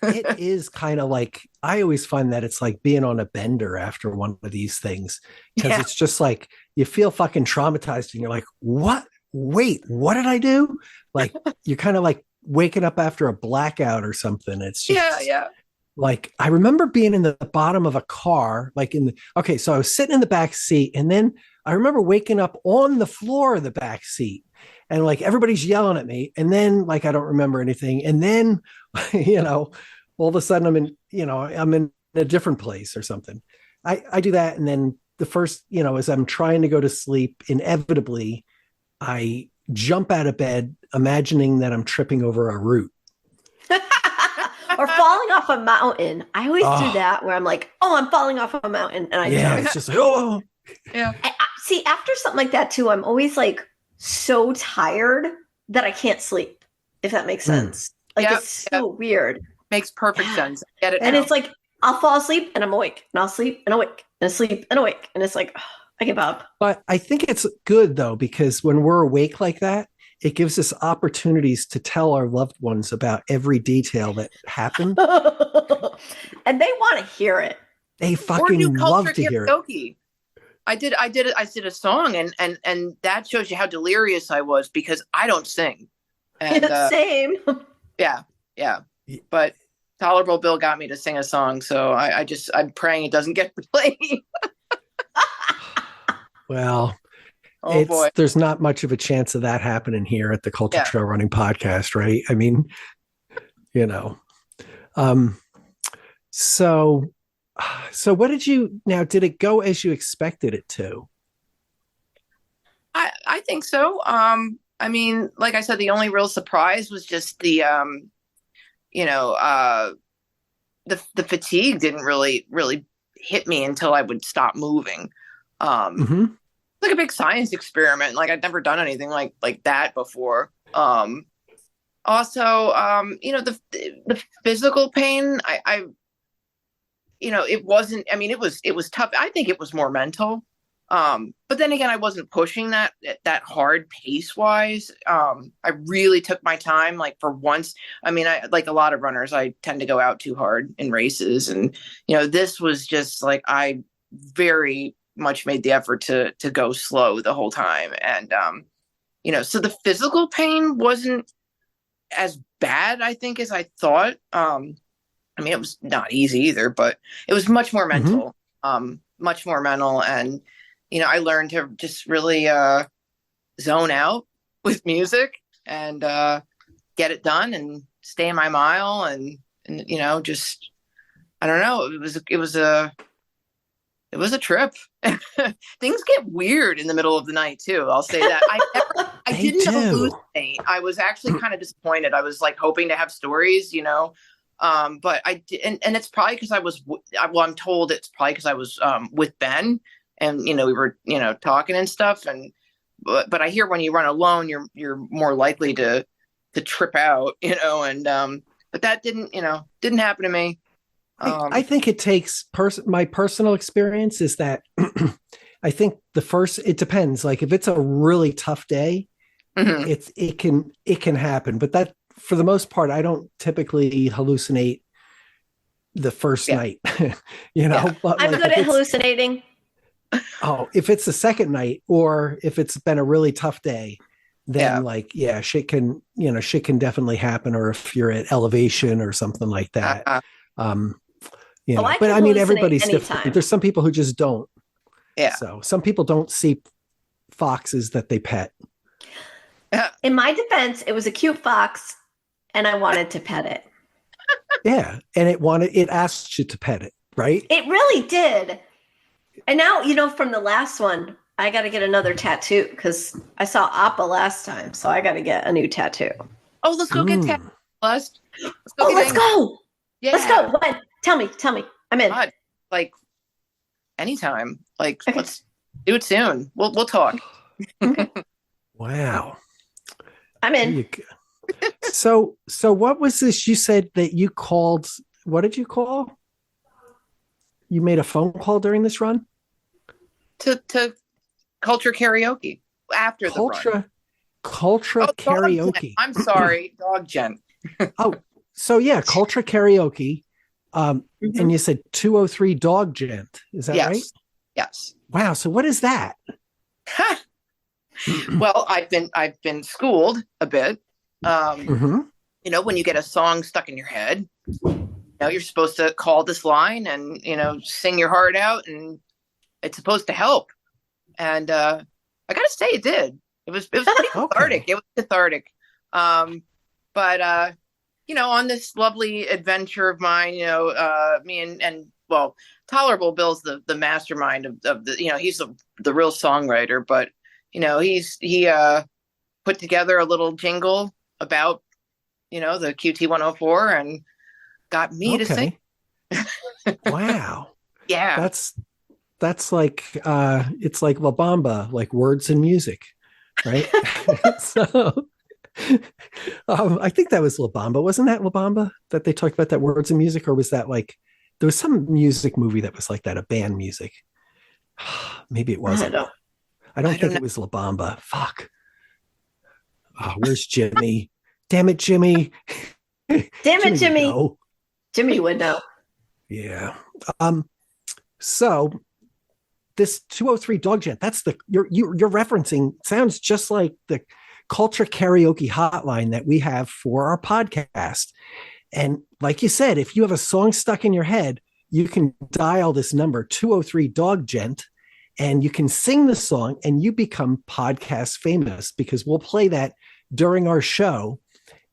It is kind of like, I always find that it's like being on a bender after one of these things, because it's just like you feel fucking traumatized, and you're like, what? Wait, what did I do? Like you're kind of like waking up after a blackout or something. It's just Yeah. like, I remember being in the bottom of a car, like okay, so I was sitting in the back seat, and then I remember waking up on the floor of the back seat, and like everybody's yelling at me, and then like I don't remember anything, and then all of a sudden I'm in a different place or something. I do that, and then the first, as I'm trying to go to sleep, inevitably I jump out of bed imagining that I'm tripping over a root. Or falling off a mountain. I always do that where I'm like, oh, I'm falling off a mountain, and I jump. It's just like, oh. Yeah. See, after something like that too, I'm always like so tired that I can't sleep, if that makes sense. Like it's so weird. Makes perfect sense. I get it and now. It's like I'll fall asleep and I'm awake, and I'll sleep and awake and sleep and awake, and it's like I give up. But I think it's good though, because when we're awake like that, it gives us opportunities to tell our loved ones about every detail that happened. And they want to hear it. They fucking love to hear it. I did a song, and that shows you how delirious I was, because I don't sing. And, same. Yeah. But Tolerable Bill got me to sing a song, so I'm praying it doesn't get played. Well, boy. There's not much of a chance of that happening here at the Cultra Trail Running Podcast, right? I mean, So what did it go as you expected it to? I think so. I mean, like I said, the only real surprise was just the fatigue didn't really hit me until I would stop moving. Like a big science experiment. Like I'd never done anything like that before. Also, the physical pain, it wasn't, I mean, it was tough. I think it was more mental. But then again, I wasn't pushing that hard pace wise. I really took my time, like for once. I mean, I, like a lot of runners, I tend to go out too hard in races. And, this was just like, I very much made the effort to go slow the whole time. And, so the physical pain wasn't as bad, I think, as I thought. I mean, it was not easy either, but it was much more mental, much more mental. And, I learned to just really zone out with music and get it done and stay in my mile. And just, I don't know. It was a trip. Things get weird in the middle of the night too. I'll say that. I didn't hallucinate. I was actually kind of disappointed. I was like hoping to have stories, but I did, and it's probably because I'm told it's probably because I was with Ben, and we were talking and stuff, and but I hear when you run alone, you're more likely to trip out, and but that didn't happen to me. I think it takes my personal experience is that I think it depends. Like if it's a really tough day, it can happen, but that for the most part, I don't typically hallucinate the first night, but I'm good at hallucinating. Oh, if it's the second night or if it's been a really tough day, then shit can definitely happen. Or if you're at elevation or something like that. But I mean, everybody's different. There's some people who just don't. Yeah. So some people don't see foxes that they pet. In my defense, it was a cute fox and I wanted to pet it. Yeah. And it asked you to pet it, right? It really did. And now, from the last one, I got to get another tattoo because I saw Appa last time. So I got to get a new tattoo. Oh, let's go get tattooed. Let's go. Yeah. Let's go. When? Tell me. I'm in. God, like anytime. Like let's do it soon. We'll talk. Wow. I'm in. So what was this? You said that you called. What did you call? You made a phone call during this run? To Cultra Karaoke after the run. Cultra Karaoke. I'm sorry, Dog Gent. So yeah, Cultra Karaoke. And you said 203 Dog Gent. Is that right? Yes. Wow. So what is that? Well, I've been schooled a bit. when you get a song stuck in your head, you're supposed to call this line and, sing your heart out, and it's supposed to help. And I got to say, it did. It was pretty cathartic. Okay. It was cathartic. But on this lovely adventure of mine, me and well, Tolerable Bill's the mastermind of the, he's the real songwriter, but he put together a little jingle about, the QT 104 and got me to sing. Wow. Yeah. That's like it's like La Bamba, like words and music, right? So I think that was La Bamba. Wasn't that La Bamba that they talked about that words and music? Or was that like, there was some music movie that was like that, a band music. Maybe it wasn't. I don't think it was La Bamba. Fuck. Oh, where's Jimmy? Damn it, Jimmy. Damn it, Jimmy. No. Jimmy would know. Yeah. So this 203 Dog Gent, that's you're referencing, sounds just like the Cultra Karaoke hotline that we have for our podcast. And like you said, if you have a song stuck in your head, you can dial this number 203 Dog Gent and you can sing the song and you become podcast famous, because we'll play that during our show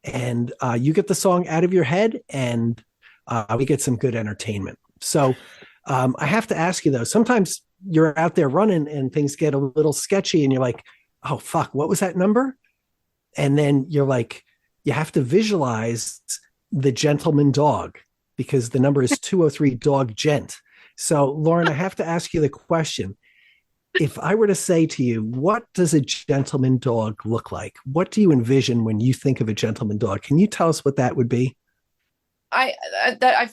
and you get the song out of your head and we get some good entertainment. So I have to ask you though, sometimes you're out there running and things get a little sketchy and you're like, oh fuck, what was that number? And then you're like, you have to visualize the gentleman dog, because the number is 203 Dog Gent. So Lauren, I have to ask you the question. If I were to say to you, what does a gentleman dog look like? What do you envision when you think of a gentleman dog? Can you tell us what that would be? I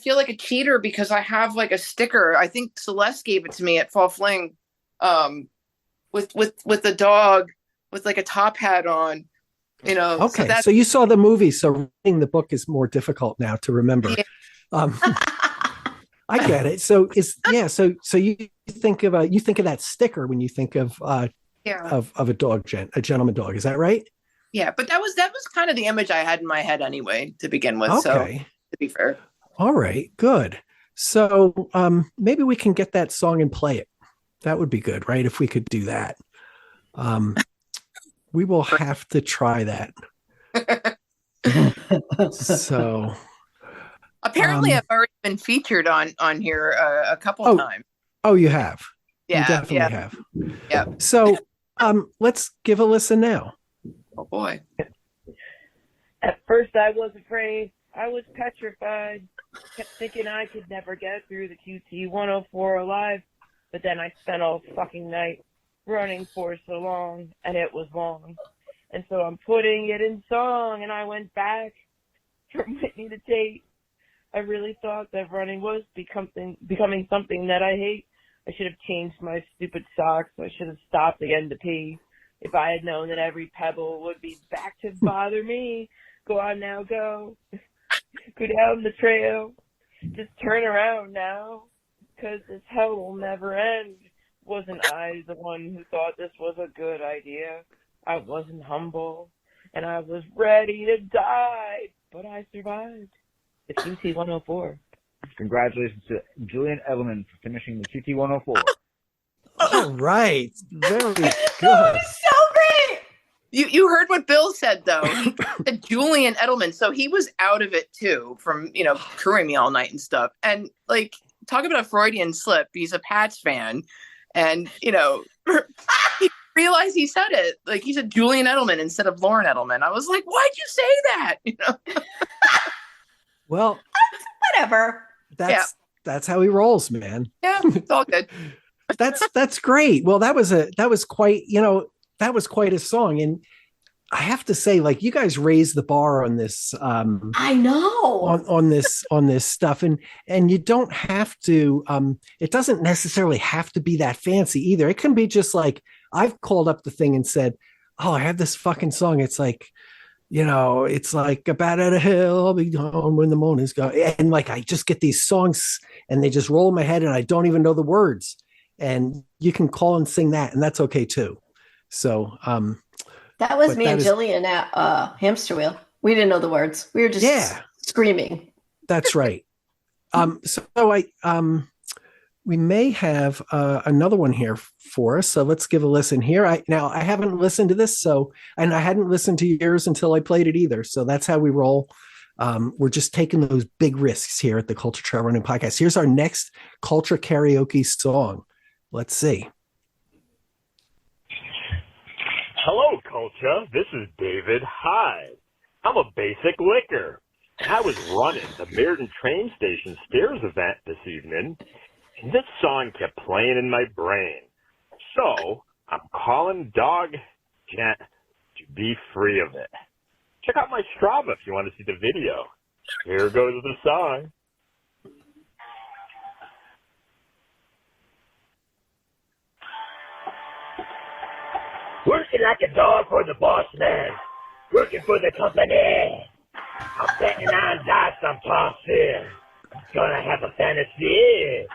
feel like a cheater because I have like a sticker. I think Celeste gave it to me at Fall Fling, with a dog with like a top hat on. Okay, so you saw the movie, so reading the book is more difficult now to remember. Yeah. I get it. So so you think of that sticker when you think of a dog a gentleman dog. Is that right? Yeah, but that was kind of the image I had in my head anyway to begin with. Okay. So to be fair. All right, good. So maybe we can get that song and play it. That would be good, right? If we could do that. We will have to try that. So apparently I've already been featured on here a couple of times. Oh, you have? Yeah. You definitely have. Yeah. So let's give a listen now. Oh boy. At first I was afraid. I was petrified. Kept thinking I could never get through the QT 104 alive. But then I spent all fucking night running for so long, and it was long. And so I'm putting it in song, and I went back from Whitney to Tate. I really thought that running was becoming something that I hate. I should have changed my stupid socks. I should have stopped again to pee. If I had known that every pebble would be back to bother me. Go on now, go. Go down the trail. Just turn around now, 'cause this hell will never end. Wasn't I the one who thought this was a good idea? I wasn't humble, and I was ready to die, but I survived. It's QT 104. Congratulations to Julian Edelman for finishing the QT 104. All right. Very good. That was so great. You heard what Bill said, though. He said Julian Edelman, so he was out of it, too, from, crewing me all night and stuff. And, like, talk about a Freudian slip. He's a Pats fan. And, he realized he said it. Like, he said Julian Edelman instead of Lauren Edelman. I was like, why'd you say that? Well, whatever. That's how he rolls, man. Yeah, it's all good. That's great. Well, that was quite a song. And I have to say, like, you guys raised the bar on this. I know on this stuff, and you don't have to. It doesn't necessarily have to be that fancy either. It can be just like, I've called up the thing and said, "Oh, I have this fucking song." It's like, it's like about at a hill, I'll be gone when the morning's gone, and like I just get these songs and they just roll in my head, and I don't even know the words. And you can call and sing that, and that's okay too. So. That was me and Jillian at Hamster Wheel. We didn't know the words. We were just screaming. That's right. We may have another one here for us. So let's give a listen here. I haven't listened to this, and I hadn't listened to yours until I played it either. So that's how we roll. We're just taking those big risks here at the Culture Trail Running Podcast. Here's our next Culture Karaoke song. Let's see. Hello, Culture. This is David Hyde. I'm a basic licker. I was running the Meriden train station stairs event this evening, and this song kept playing in my brain. So I'm calling Dog Gent to be free of it. Check out my Strava if you want to see the video. Here goes the song. Working like a dog for the boss man. Working for the company. I'm betting on dice I'm tossing. Gonna have a fantasy.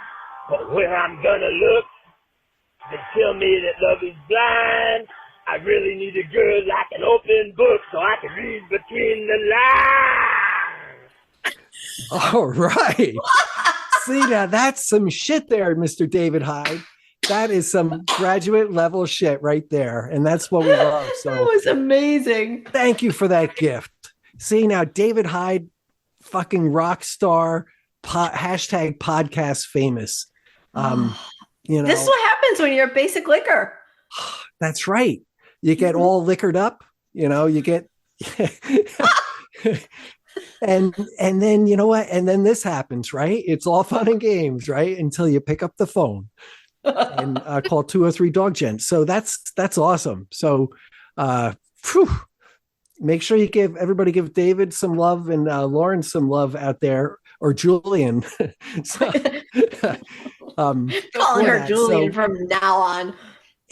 But where I'm gonna look, they tell me that love is blind. I really need a girl like an open book so I can read between the lines. All right. See, now that's some shit there, Mr. David Hyde. That is some graduate level shit right there. And that's what we love. So that was amazing. Thank you for that gift. See, now David Hyde, fucking rock star, hashtag podcast famous. You know, this is what happens when you're a basic liquor. That's right. You get all liquored up, you know, you get and then you know what? And then this happens, right? It's all fun and games, right? Until you pick up the phone and call 203 Dog Gent. So that's awesome. So make sure you give David some love and Lauren some love out there, or Julian. Calling her Julian from now on.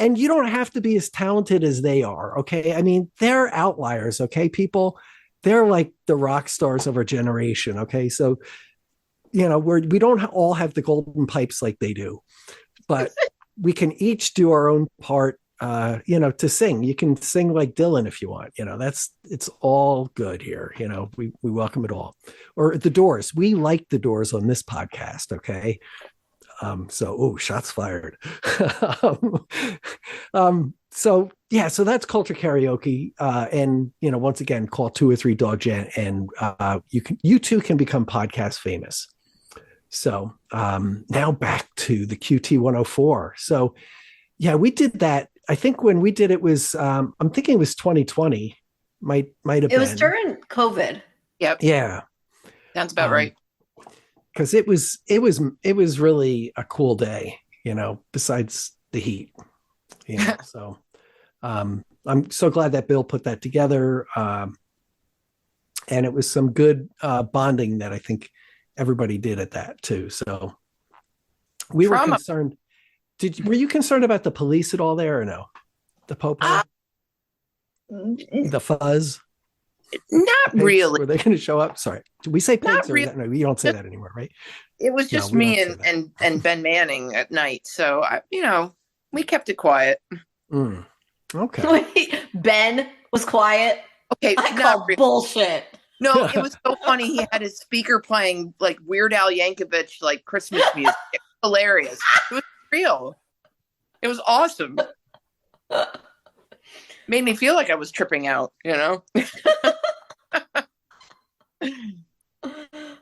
And you don't have to be as talented as they are, okay? I mean, they're outliers, okay, people? They're like the rock stars of our generation, okay? So, you know, we don't all have the golden pipes like they do, but we can each do our own part, you know, to sing. You can sing like Dylan if you want, you know, it's all good here. You know, we welcome it all. Or the Doors. We like the Doors on this podcast, okay? So shots fired. So that's Culture Karaoke. And you know, once again, call 203 Dog Gent, and you too can become podcast famous. So now back to the QT 104. So yeah, we did that. I think when we did it was I'm thinking it was 2020. Might have been. It was during COVID. Yep. Yeah. Sounds about right. Because it was really a cool day, you know, besides the heat, you know. So I'm so glad that Bill put that together. And it was some good bonding that I think everybody did at that too. So we were concerned. Were you concerned about the police at all there or no? The popo? The fuzz? Not pigs? really. Were they going to show up? Sorry. Do we say pigs? Not or really. No, you don't say that anymore, right? It was just me and Ben Manning at night. So, we kept it quiet. Okay. Wait, Ben was quiet? Okay. I call bullshit. No, it was so funny. He had his speaker playing like Weird Al Yankovic, like Christmas music. It was hilarious. It was real. It was awesome. Made me feel like I was tripping out, you know?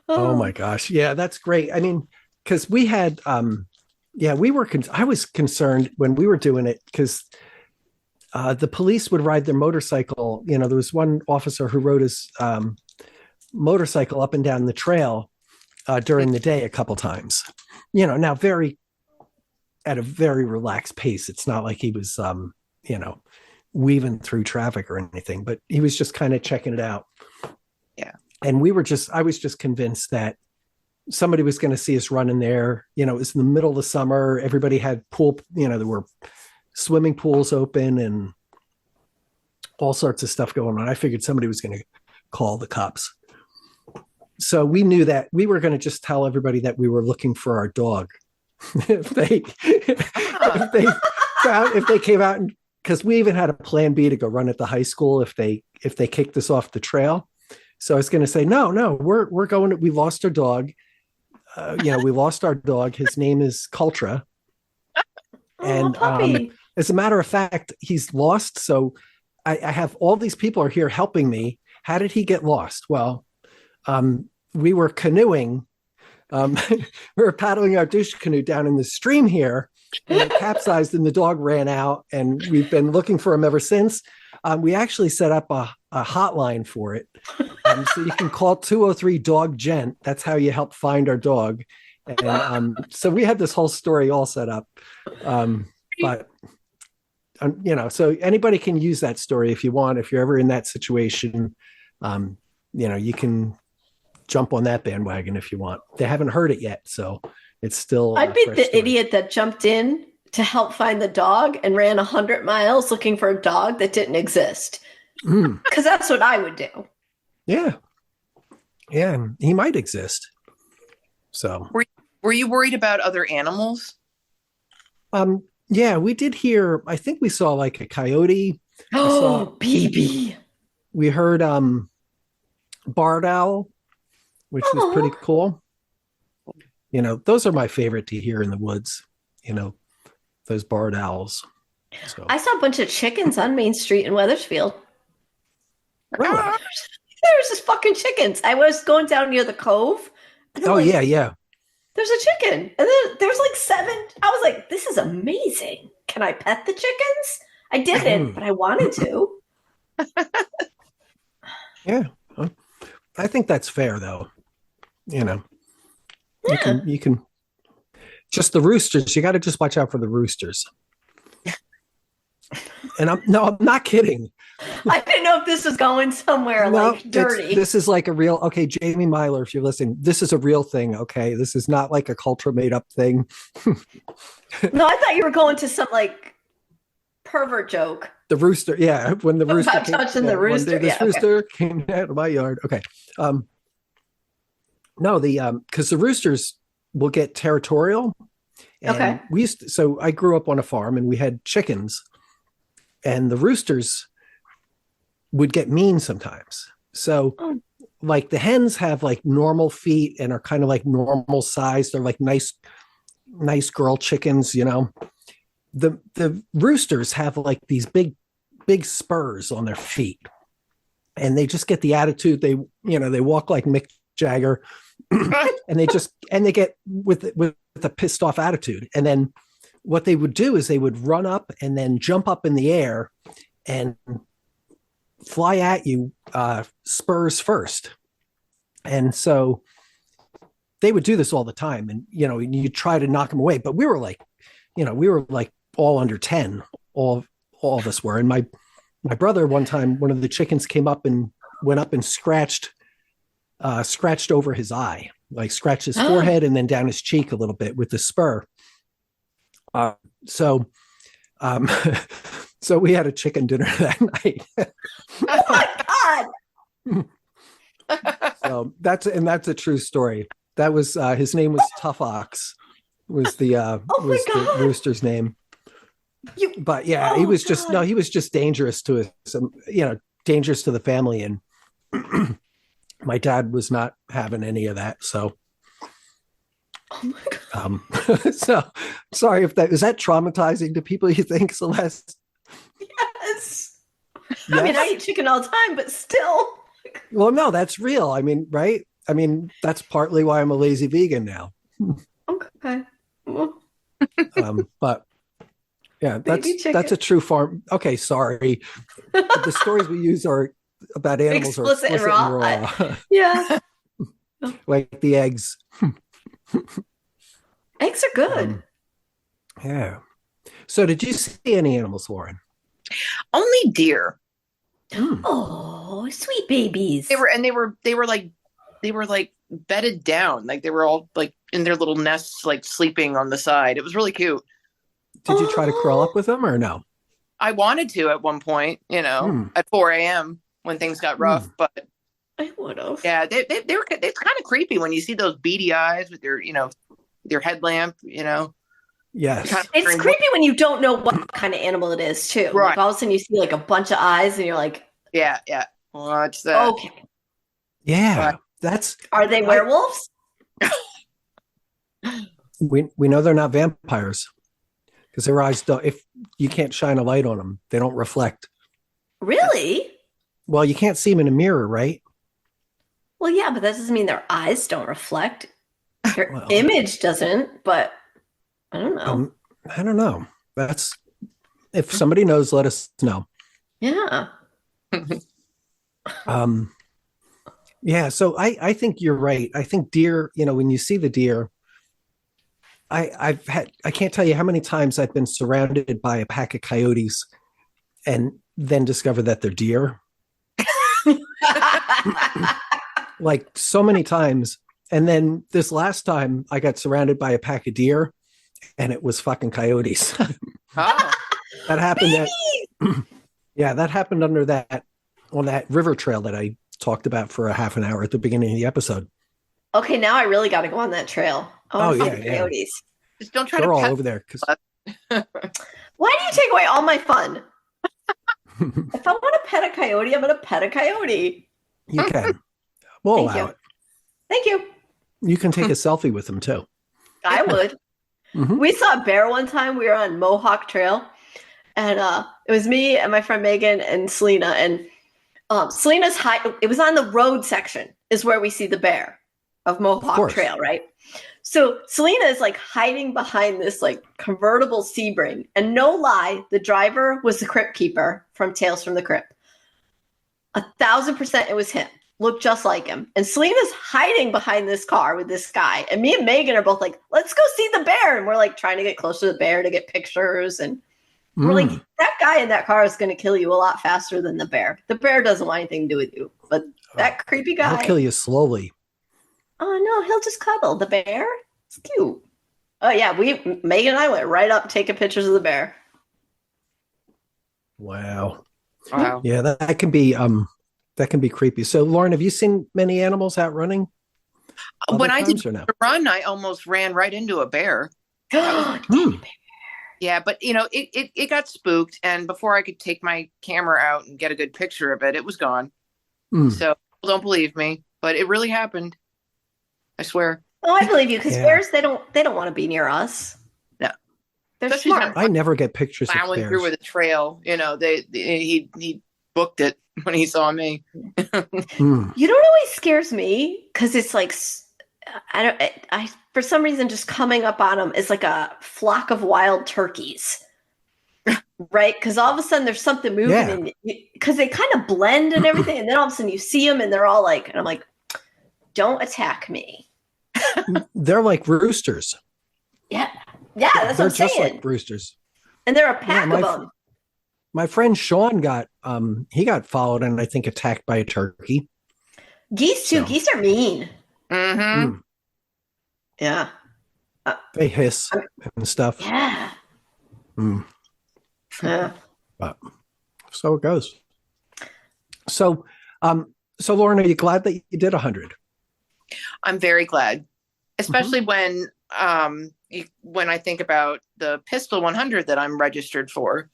Oh my gosh. Yeah, that's great. I mean, because we had, I was concerned when we were doing it because the police would ride their motorcycle. You know, there was one officer who rode his motorcycle up and down the trail during the day a couple times. You know, now at a very relaxed pace. It's not like he was, weaving through traffic or anything, but he was just kind of checking it out. Yeah. And I was just convinced that somebody was going to see us running there. You know, it was in the middle of the summer. Everybody had pool, you know, there were swimming pools open and all sorts of stuff going on. I figured somebody was going to call the cops. So we knew that we were going to just tell everybody that we were looking for our dog. if they came out, and because we even had a plan B to go run at the high school if they kicked us off the trail. So I was going to say, no, we're going. We lost our dog. We lost our dog. His name is Cultra, and puppy. as a matter of fact, he's lost. So I have all these people are here helping me. How did he get lost? Well, we were canoeing. We were paddling our douche canoe down in the stream here, and it capsized, and the dog ran out. And we've been looking for him ever since. We actually set up a hotline for it, so you can call 203 Dog Gent. That's how you help find our dog. And so we had this whole story all set up, but. So anybody can use that story if you want. If you're ever in that situation, you can jump on that bandwagon if you want. They haven't heard it yet, so it's still. I'd be the idiot that jumped in to help find the dog and ran 100 miles looking for a dog that didn't exist. Because that's what I would do. Yeah, he might exist. So, were you worried about other animals? Yeah, we did hear. I think we saw like a coyote. Oh, BB. We heard barred owl, which was pretty cool. Those are my favorite to hear in the woods. Those barred owls. So. I saw a bunch of chickens on Main Street in Wethersfield. Really? There's just fucking chickens. I was going down near the cove. Yeah. There's a chicken. And then there's like 7. I was like, this is amazing. Can I pet the chickens? I didn't, but I wanted to. Yeah. I think that's fair, though. You can just the roosters. You got to just watch out for the roosters. And I'm not kidding. I didn't know if this was going somewhere like dirty. This is like a real, okay, Jamie Myler, if you're listening, this is a real thing, okay? This is not like a Cultra made up thing. No, I thought you were going to some like pervert joke. The rooster, yeah. When the rooster came, touching the rooster. One day this rooster came out of my yard. Okay. No, because the roosters will get territorial. And so I grew up on a farm and we had chickens. And the roosters would get mean sometimes. So like the hens have like normal feet and are kind of like normal size. They're like nice girl chickens, The roosters have like these big spurs on their feet. And they just get the attitude. They walk like Mick Jagger and they get with a pissed off attitude. And then what they would do is they would run up and then jump up in the air and fly at you spurs first. And so they would do this all the time. And, you try to knock them away. But we were like all under 10, all of us were. And my brother, one time, one of the chickens came up and went up and scratched over his eye, like scratched his forehead and then down his cheek a little bit with the spur. So we had a chicken dinner that night. Oh my God. So that's a true story. That was, his name was Tough Ox was the rooster's name. But yeah, he was just dangerous to us, dangerous to the family. And my dad was not having any of that. So, oh my God. So sorry if that is that traumatizing to people, you think, Celeste? Yes. I mean, I eat chicken all the time, but still. Well, no, that's real. I mean, right? I mean, that's partly why I'm a lazy vegan now. Okay. But yeah, that's a true farm. Okay, sorry. The stories we use are about animals explicit and raw. Yeah. Like the eggs. Eggs are good. Yeah. So did you see any animals, Lauren? Only deer. Oh, sweet babies. They were like bedded down. Like they were all like in their little nests, like sleeping on the side. It was really cute. Did you try to crawl up with them or no? I wanted to at one point, at 4 a.m. when things got rough, but I would have. Yeah, it's kind of creepy when you see those beady eyes with their headlamp, Yes. It's creepy when you don't know what kind of animal it is too. Right. Like all of a sudden you see like a bunch of eyes and you're like, yeah. What's that? Okay. Yeah, that's. Are they werewolves? We know they're not vampires because their eyes don't. If you can't shine a light on them, they don't reflect. Really? Well, you can't see them in a mirror, right? Well, yeah, but that doesn't mean their eyes don't reflect. Their Well, image doesn't, but I don't know. I don't know. That's if somebody knows, let us know. Yeah. Yeah. So I think you're right. I think deer. When you see the deer, I can't tell you how many times I've been surrounded by a pack of coyotes, and then discover that they're deer. Like so many times. And then this last time I got surrounded by a pack of deer and it was fucking coyotes. Oh. That happened that happened on that river trail that I talked about for a half an hour at the beginning of the episode. Okay, now I really got to go on that trail. I want to see the coyotes. Just don't try They're to all pet over there. Why do you take away all my fun? If I want to pet a coyote, I'm going to pet a coyote. You can. We'll Thank allow you. it. Thank you. You can take a selfie with them too. I would. Mhm. We saw a bear one time. We were on Mohawk Trail, and it was me and my friend Megan and Selena. And Selena's it was on the road section is where we see the bear of Mohawk Trail, right? So Selena is like hiding behind this like convertible Sebring, and no lie, the driver was the crypt keeper from Tales from the Crypt. 1,000% it was him. Looked just like him. And Selena's hiding behind this car with this guy. And me and Megan are both like, let's go see the bear. And we're like trying to get close to the bear to get pictures. And we're like, that guy in that car is going to kill you a lot faster than the bear. The bear doesn't want anything to do with you. But that creepy guy. He'll kill you slowly. Oh, no, he'll just cuddle. The bear? It's cute. Oh, yeah. Megan and I went right up taking pictures of the bear. Wow. Wow. Yeah, that can be creepy. So, Lauren, have you seen many animals out running? When I did the run, I almost ran right into a bear. Yeah, but it got spooked, and before I could take my camera out and get a good picture of it, it was gone. So don't believe me, but it really happened. I swear. Oh, I believe you, because bears they don't want to be near us. No, they're smart. I never get pictures of plowing bears. through with a trail. He booked it when he saw me. You know what always scares me? Because it's like I for some reason just coming up on them is like a flock of wild turkeys. Right? Because all of a sudden there's something moving, because they kind of blend and everything, and then all of a sudden you see them and they're all like, and I'm like, don't attack me. They're like roosters. Yeah, that's what I'm saying. They're just like roosters, and they're a pack of them. My friend Sean got followed and I think attacked by a turkey. Geese too. Geese are mean. Mm-hmm. Yeah. They hiss and stuff. Yeah. Yeah. But so it goes. So Lauren, are you glad that you did 100? I'm very glad, especially when I think about the Pistol 100 that I'm registered for.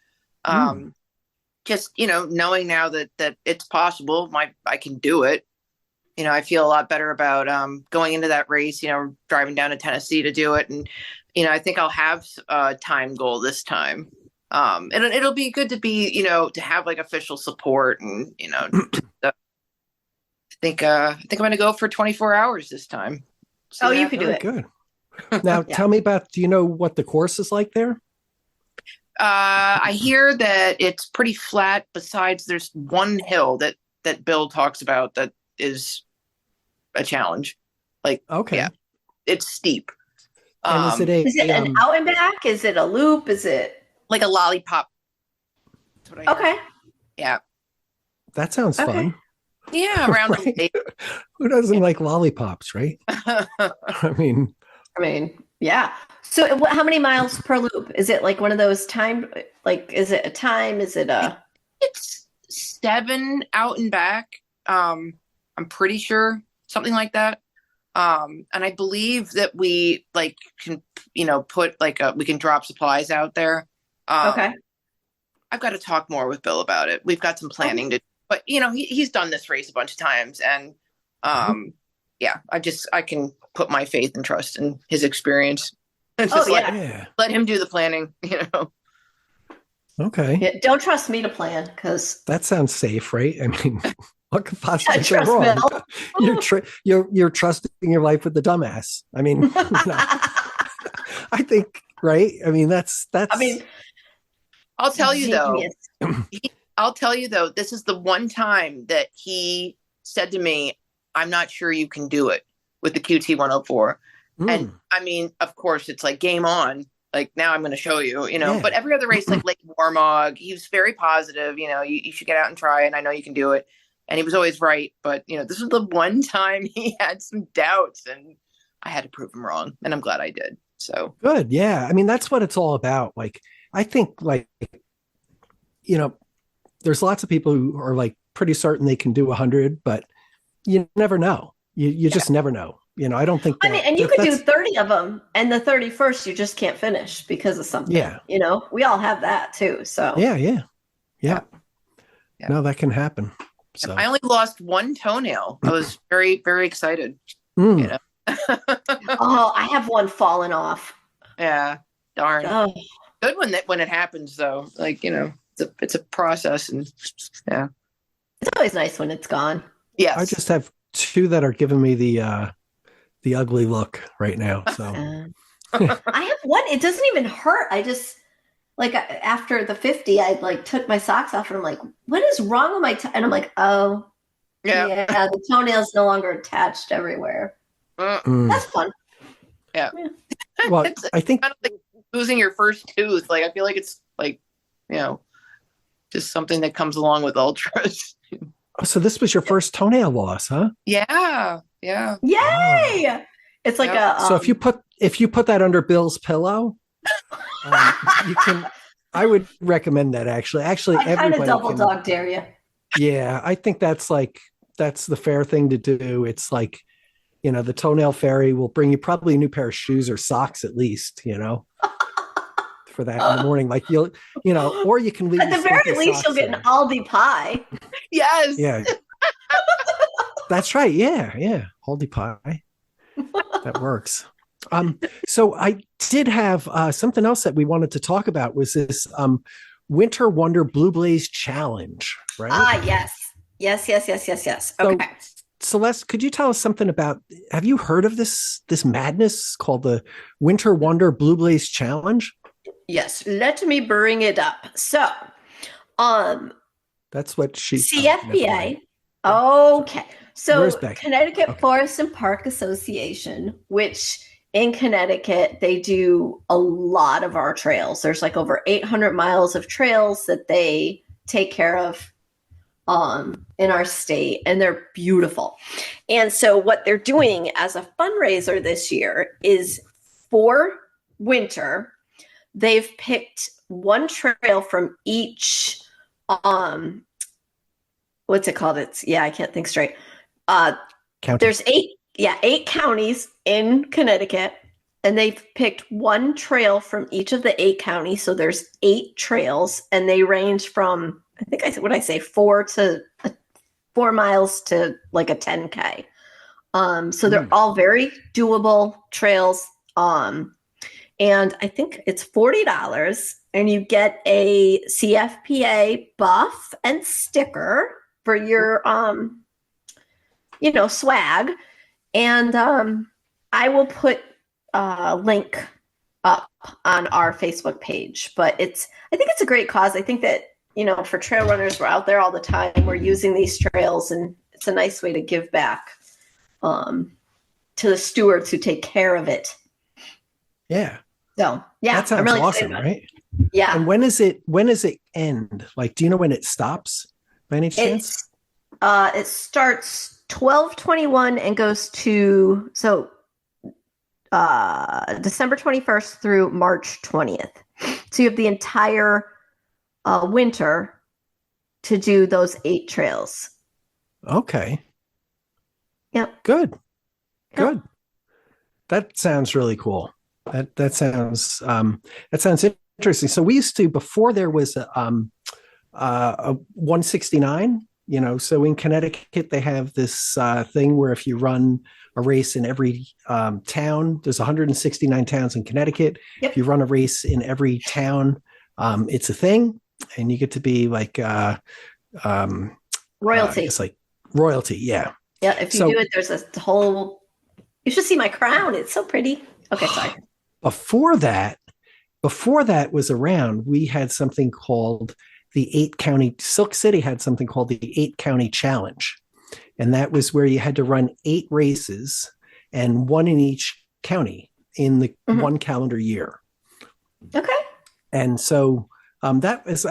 Just knowing now that it's possible, I can do it. I feel a lot better about going into that race. Driving down to Tennessee to do it, and I think I'll have a time goal this time. And it'll be good to be to have like official support, and I think I'm going to go for 24 hours this time. So you could do it. Good. Now tell me about. Do you know what the course is like there? I hear that it's pretty flat. Besides, there's one hill that Bill talks about that is a challenge. It's steep. And is it an out and back? Is it a loop? Is it like a lollipop? Okay. Yeah. That sounds fun. Yeah, around right? the Who doesn't like lollipops, right? I mean, yeah. So how many miles per loop? Is it like one of those time, is it a time? Is it it's 7 out and back. I'm pretty sure something like that. And I believe that we can, put we can drop supplies out there. Okay. I've got to talk more with Bill about it. We've got some planning to, but he's done this race a bunch of times, and Yeah, I can put my faith and trust in his experience and just let him do the planning, Okay. Yeah, don't trust me to plan because that sounds safe, right? I mean, what could possibly go wrong? You're trusting your life with the dumbass. I mean, I think, right? I mean, that's. I mean, I'll tell you though, this is the one time that he said to me, "I'm not sure you can do it with the QT 104." And I mean, of course, it's like game on. Like now I'm going to show you, but every other race, like Lake Warmog, he was very positive, you should get out and try it. I know you can do it. And he was always right. But, this was the one time he had some doubts and I had to prove him wrong. And I'm glad I did. So good. Yeah. I mean, that's what it's all about. Like, I think there's lots of people who are like pretty certain they can do 100, but you never know. You just never know. I don't think. And you could do 30 of them, and the 31st you just can't finish because of something. Yeah, we all have that too. So yeah. No, that can happen. So I only lost one toenail. I was very, very excited. Oh, I have one falling off. Yeah, darn. Oh. Good when it happens though. Like it's a process, and it's always nice when it's gone. Yes, I just have two that are giving me the ugly look right now. So I have one. It doesn't even hurt. I just after the 50, I took my socks off and I'm like, what is wrong with my toe? And I'm like, oh, yeah, the toenail's no longer attached everywhere. That's fun. Yeah. Well, I think kind of like losing your first tooth. Like I feel like it's like, just something that comes along with ultras. So this was your first toenail loss, huh? Yeah. Yay! Wow. It's like so if you put that under Bill's pillow, you can. I would recommend that actually. Actually, I kind of double dog dare you. Yeah, I think that's the fair thing to do. It's like, the toenail fairy will bring you probably a new pair of shoes or socks at least, for that in the morning. Like or you can leave. At the very least, you'll get an Aldi pie. Yes. Yeah. That's right. Yeah. Aldi pie. That works. So I did have something else that we wanted to talk about was this Winter Wonder Blue Blaze Challenge, right? Yes. So, okay. Celeste, could you tell us something about, have you heard of this madness called the Winter Wonder Blue Blaze Challenge? Yes, let me bring it up. So, that's what she CFPA. Okay. So Connecticut Okay. Forest and Park Association, which in Connecticut, they do a lot of our trails. There's like over 800 miles of trails that they take care of in our state, and they're beautiful. And so what they're doing as a fundraiser this year is for winter, they've picked one trail from each, what's it called? I can't think straight. There's 8 counties in Connecticut, and they've picked one trail from each of the 8 counties. So there's 8 trails, and they range from, I think I say 4 miles to like a 10K. So they're all very doable trails. And I think it's $40, and you get a CFPA buff and sticker for your, swag. And I will put a link up on our Facebook page. But I think it's a great cause. I think that, for trail runners, we're out there all the time. We're using these trails, and it's a nice way to give back to the stewards who take care of it. Yeah. So yeah, that sounds I'm really awesome, right? Yeah. And when does it end? Like, do you know when it stops by any chance? It starts 12/21 and goes to December 21st through March 20th. So you have the entire winter to do those 8 trails. Okay. Yep. Good. That sounds really cool. That sounds interesting. So we used to, before there was a 169, So in Connecticut, they have this thing where if you run a race in every town, there's 169 towns in Connecticut. Yep. If you run a race in every town, it's a thing, and you get to be like royalty. It's like royalty. Yeah. Yeah. If you do it, there's a whole. You should see my crown. It's so pretty. Okay, sorry. Before that was around, we had something called the 8-county. Silk City had something called the 8-county challenge. And that was where you had to run 8 races and one in each county in the one calendar year. Okay. And so that was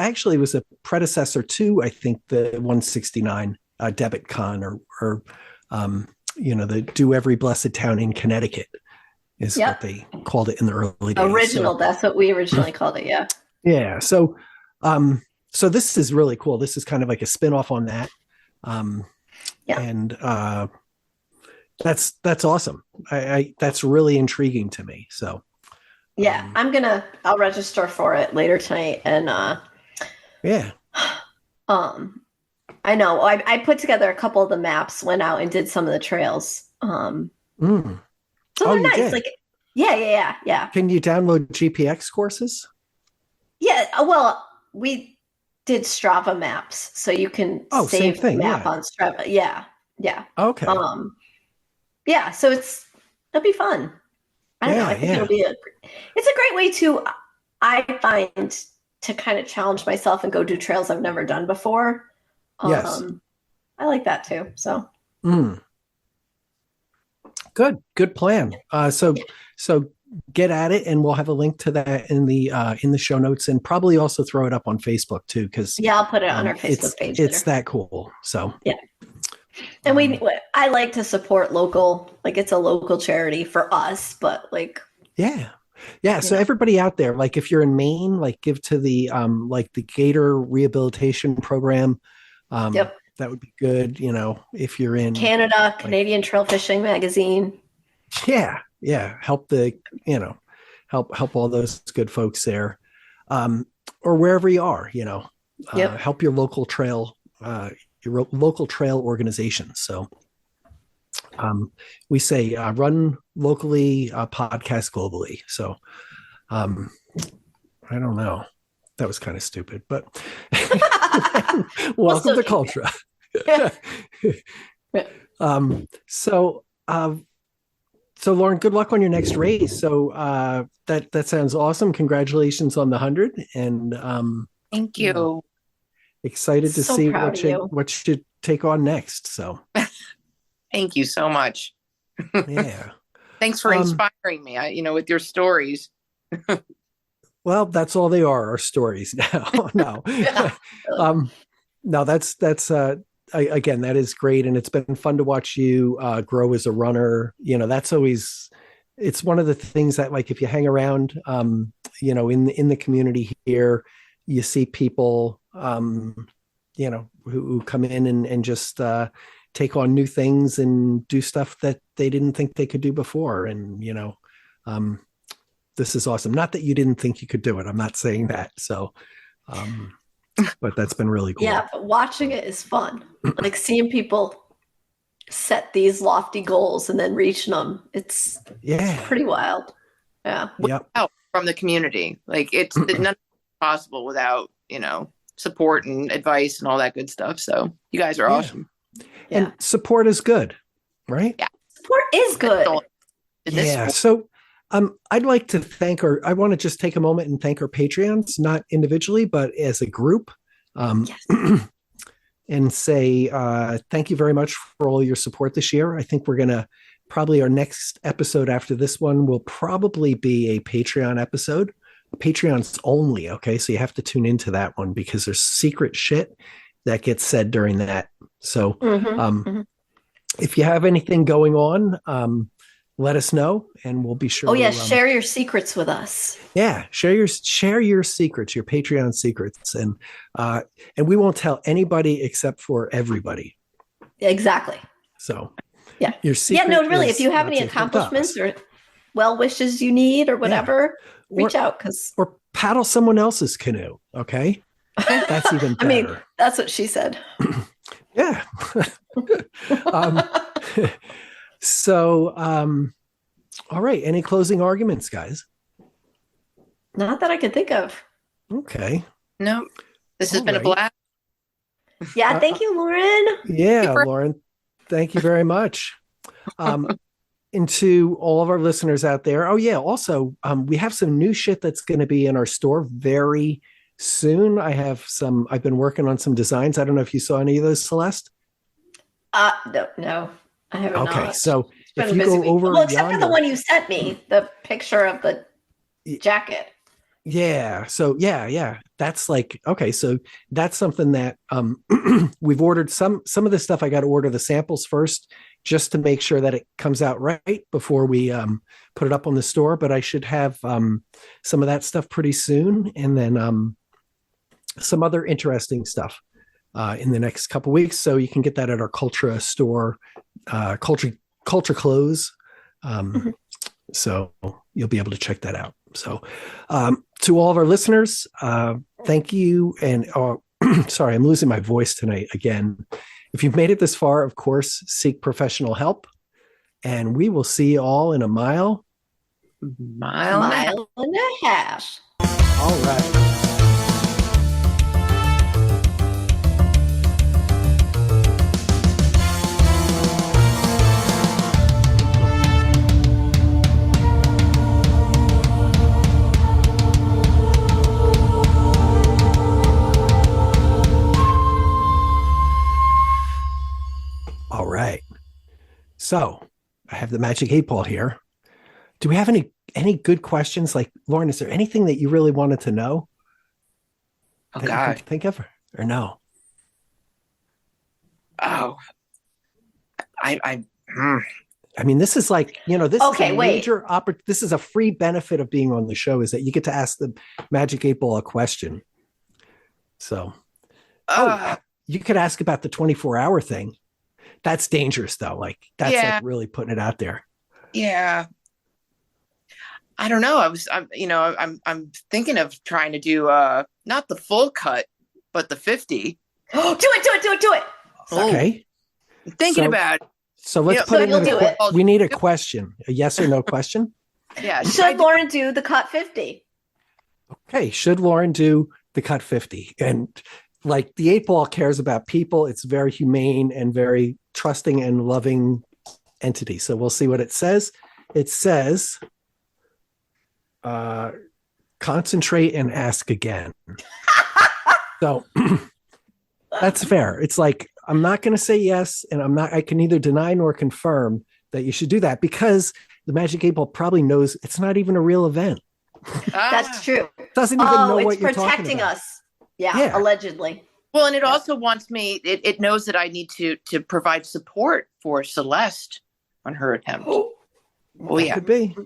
a predecessor to, I think, the 169 Debit Con or the Do Every Blessed Town in Connecticut is what they called it in the early days. Original. That's what we originally called it. Yeah. Yeah. So this is really cool. This is kind of like a spin-off on that. And that's awesome. That's really intriguing to me. So I'll register for it later tonight. And I know I put together a couple of the maps, went out and did some of the trails. So they're nice. Did? Like, yeah. Can you download GPX courses? Yeah. Well, we did Strava maps, so you can save the map on Strava. Yeah. Okay. Yeah. So it'll be fun. I don't know. I think it's a great way to, I find, to kind of challenge myself and go do trails I've never done before. Yes. I like that too. So. Good plan. So get at it, and we'll have a link to that in the show notes, and probably also throw it up on Facebook too, because I'll put it on our Facebook page. It's that cool. So and I like to support local, like it's a local charity for us, but like so everybody out there, like if you're in Maine, like give to the the Gator Rehabilitation Program. That would be good. If you're in Canada, Canadian Trail Fishing Magazine. Help help all those good folks there, or wherever you are. Help your local trail organizations. So we say run locally, podcast globally. So I don't know. That was kind of stupid, but welcome to Cultra. So Lauren, good luck on your next race. So that sounds awesome. Congratulations on the 100, and thank you. Excited to see what you take on next. So thank you so much. Yeah. Thanks for inspiring me. With your stories. Well, that's all they are stories now. No, that's again, that is great. And it's been fun to watch you grow as a runner. That's always, it's one of the things that, like, if you hang around, in the community here, you see people, who come in and just take on new things and do stuff that they didn't think they could do before. And, this is awesome. Not that you didn't think you could do it. I'm not saying that. So, but that's been really cool. Yeah, but watching it is fun. Like seeing people set these lofty goals and then reaching them. It's pretty wild. Yeah. Help from the community. Like it's nothing possible without, support and advice and all that good stuff. So you guys are awesome. And support is good, right? Yeah. Support is good. So I'd like to I want to just take a moment and thank our Patreons, not individually, but as a group, and say thank you very much for all your support this year. I think we're going to our next episode after this one will probably be a Patreon episode. Patreon's only, okay? So you have to tune into that one because there's secret shit that gets said during that. So if you have anything going on, let us know, and we'll be sure. Oh yeah, share your secrets with us. Yeah, share your secrets, your Patreon secrets, and we won't tell anybody except for everybody. Exactly. So your secret. Yeah, no, really. If you have any accomplishments or well wishes you need or whatever, reach out or paddle someone else's canoe. Okay, that's even better. That's what she said. Yeah. um, so, all right. Any closing arguments, guys? Not that I could think of. Okay. No, this has All been a right. blast. Yeah, thank you, Lauren. Yeah, Lauren. Thank you very much. And to all of our listeners out there, oh yeah, also we have some new shit that's going to be in our store very soon. I've been working on some designs. I don't know if you saw any of those, Celeste. No, I have Okay, not. so It's been if a you busy go week. over Well, except for yonder, the one you sent me, the picture of the jacket. yeah. So yeah, that's like okay. So that's something that we've ordered. Some of the stuff I got to order the samples first, just to make sure that it comes out right before we put it up on the store. But I should have some of that stuff pretty soon, and then some other interesting stuff in the next couple weeks. So you can get that at our Cultra store, Cultra Clothes. So you'll be able to check that out. So to all of our listeners, thank you. And sorry, I'm losing my voice tonight again. If you've made it this far, of course, seek professional help. And we will see you all in a mile. Mile And a half. All right. All right. So I have the magic 8 ball here. Do we have any good questions? Like, Lauren, is there anything that you really wanted to know? Oh, that God. you can think of, or no? Oh, I mean, this is like, this Okay, is a wait. major this is a free benefit of being on the show, is that you get to ask the magic 8 ball a question. So, you could ask about the 24-hour thing. That's dangerous though. Like that's Yeah. like really putting it out there. Yeah. I don't know. I'm thinking of trying to do not the full cut, but the 50. Do it. Okay. I'm thinking about it. So let's put it in we need a question, a yes or no question. Yeah. Should Lauren do the cut 50? Okay. Should Lauren do the cut 50? And like the 8 ball cares about people. It's very humane and very trusting and loving entity. So we'll see what it says. It says, concentrate and ask again. So that's fair. It's like, I'm not going to say yes, and I can neither deny nor confirm that you should do that, because the magic 8 ball probably knows it's not even a real event. That's true. Doesn't even know what you're it's talking protecting about. us. Yeah, allegedly. Well, and it also wants me, it knows that I need to provide support for Celeste on her attempt. That could be.